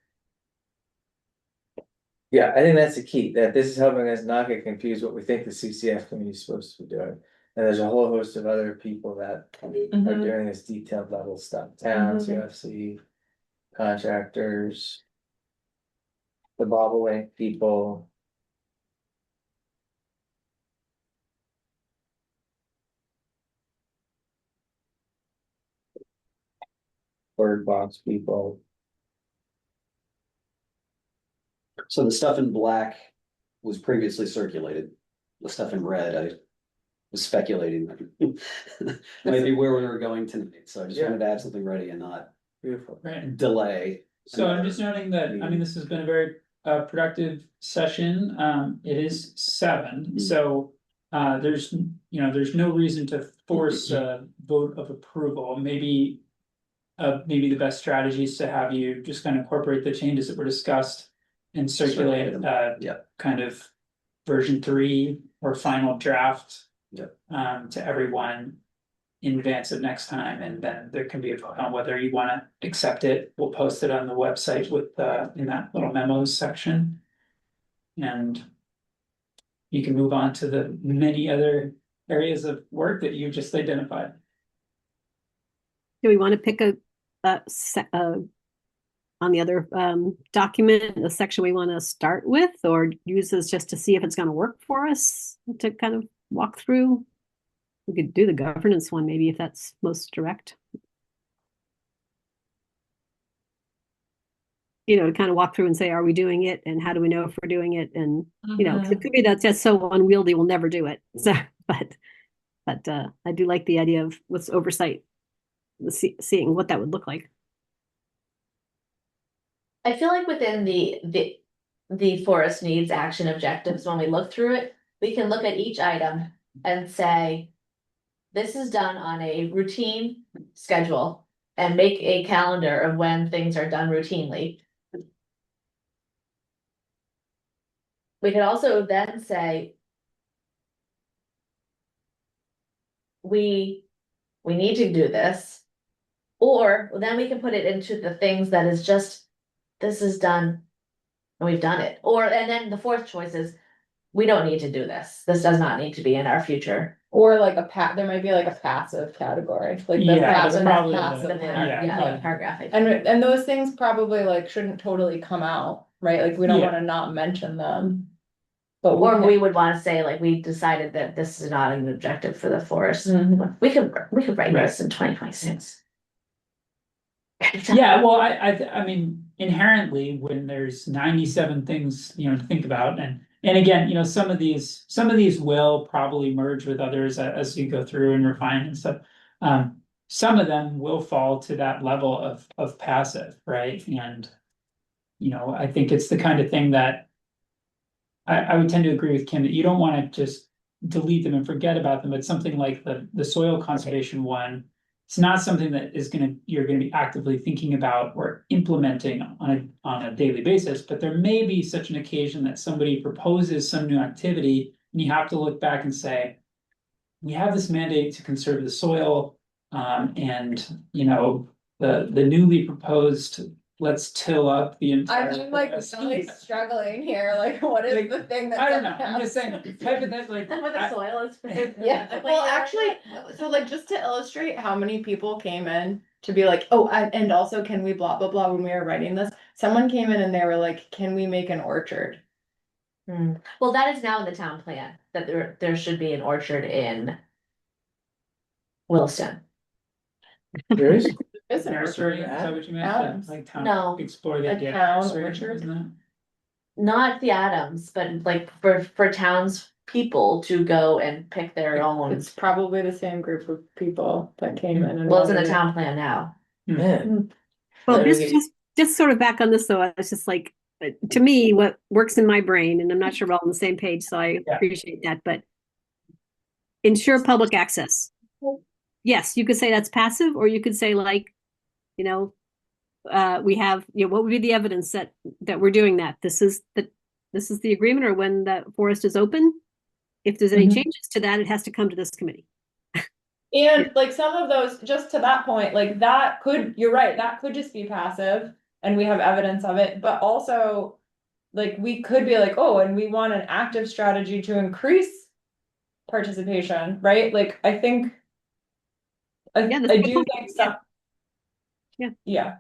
Yeah, I think that's the key, that this is helping us not get confused what we think the CCF committee is supposed to be doing. And there's a whole host of other people that are doing this detailed level stuff, town, CFC, contractors. The bobblehead people. Bird box people. So the stuff in black was previously circulated. The stuff in red, I was speculating. Maybe where we were going tonight, so I just wanted to have something ready and not Beautiful. Right. delay. So I'm just noting that, I mean, this has been a very productive session. It is 7, so there's, you know, there's no reason to force a vote of approval. Maybe maybe the best strategy is to have you just kind of incorporate the changes that were discussed and circulate kind of version 3 or final draft to everyone in advance of next time, and then there can be a vote on whether you want to accept it. We'll post it on the website with in that little memos section. And you can move on to the many other areas of work that you just identified. Do we want to pick on the other document, the section we want to start with, or use this just to see if it's going to work for us to kind of walk through? We could do the governance one, maybe, if that's most direct. You know, to kind of walk through and say, are we doing it? And how do we know if we're doing it? And, you know, 'cause it could be that's just so unwieldy, we'll never do it. So, but I do like the idea of with oversight, seeing what that would look like. I feel like within the forest needs action objectives, when we look through it, we can look at each item and say, this is done on a routine schedule, and make a calendar of when things are done routinely. We could also then say, we need to do this, or then we can put it into the things that is just, this is done and we've done it. Or, and then the fourth choice is, we don't need to do this. This does not need to be in our future. Or like there might be like a passive category, like this happens passive. Paragraph. And those things probably like shouldn't totally come out, right? Like we don't want to not mention them. But Or we would want to say, like, we decided that this is not an objective for the forest. We could write this in 2026. Yeah, well, I mean, inherently, when there's 97 things, you know, to think about, and again, you know, some of these will probably merge with others as you go through and refine and stuff. Some of them will fall to that level of passive, right? And you know, I think it's the kind of thing that I would tend to agree with Kim that you don't want to just delete them and forget about them. But something like the soil conservation one, it's not something that you're gonna be actively thinking about or implementing on a daily basis. But there may be such an occasion that somebody proposes some new activity, and you have to look back and say, we have this mandate to conserve the soil, and you know, the newly proposed, let's till up the entire. I'm like really struggling here. Like, what is Like, the thing that I don't know. I'm just saying, hypothetically, What the soil is. Yeah. Well, actually, so like just to illustrate how many people came in to be like, oh, and also can we blah blah blah when we were writing this? Someone came in and they were like, can we make an orchard? Well, that is now in the town plan, that there should be an orchard in Williston. There is. Is an nursery, orchard is that what you meant? Adams. Like town, No. explore the A idea of town nursery, orchard? isn't it? Not the Adams, but like for towns people to go and pick their own. It's probably the same group of people that came in and. Well, it's in the wanted it. town plan now. Yeah. Well, So this we- just sort of back on this though, it's just like, to me, what works in my brain, and I'm not sure we're all on the same page, so I Yeah. appreciate that, but ensure public access. Yes, you could say that's passive, or you could say like, you know, we have, what would be the evidence that we're doing that? This is the agreement, or when the forest is open. If there's any Mhm. changes to that, it has to come to this committee. And like some of those, just to that point, like that could, you're right, that could just be passive and we have evidence of it, but also like we could be like, oh, and we want an active strategy to increase participation, right? Like I think Yeah, that's I a good do point. think some. Yeah. Yeah.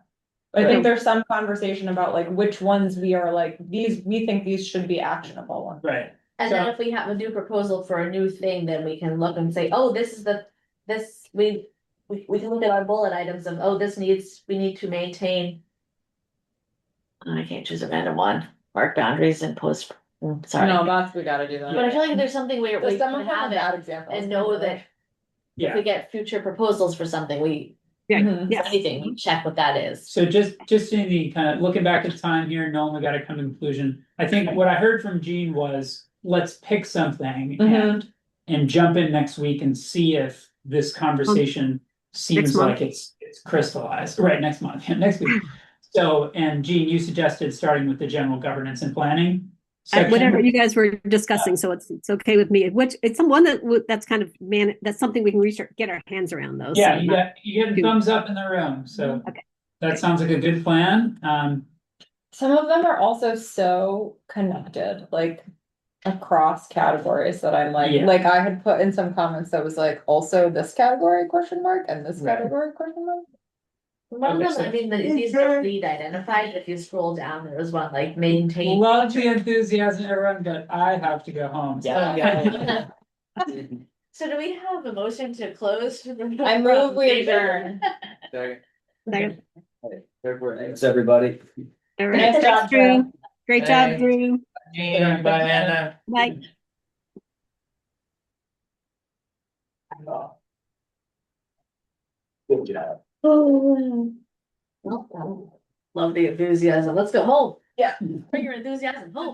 I think there's some conversation about like which ones we are like, these, we think these should be actionable ones. Right. And then if we have a new proposal for a new thing, then we can look and say, oh, this is we can look at our bullet items of, oh, we need to maintain. I can't choose a random one, mark boundaries and post, sorry. No, that's, we gotta do that. But I feel like there's something where But we some can of them are have bad it examples. and know that if Yeah. we get future proposals for something, Yeah, Mhm. yeah. anything, we check what that is. So just in the kind of looking back at time here, knowing we gotta come to conclusion, I think what I heard from Gene was, let's pick something and jump in next week and see if this conversation seems month. like it's crystallized, right, next month, next week. So, and Gene, you suggested starting with the general governance and planning Whatever section. you guys were discussing, so it's okay with me. Which it's one that's kind of that's something we can get our hands around though. Yeah, so you get a thumbs up in the room, so Okay. that sounds like a good plan. Some of them are also so connected, like across categories that I'm like, Yeah. like I had put in some comments that was like, also this category question mark and this Right. category question mark. One of them, I mean, these are lead identified, if you scroll down, there was one like maintain. Love the enthusiasm, everyone, but I have to go home. so- Yeah. So do we have a motion to close? I move we adjourn. Second. Thanks, everybody. All right. Nice Thanks, job, Drew. Drew. Great job, Thanks. Drew. Gene, bye, Anna. Bye. Good job. Love the enthusiasm, let's go home. Yeah, bring your enthusiasm home.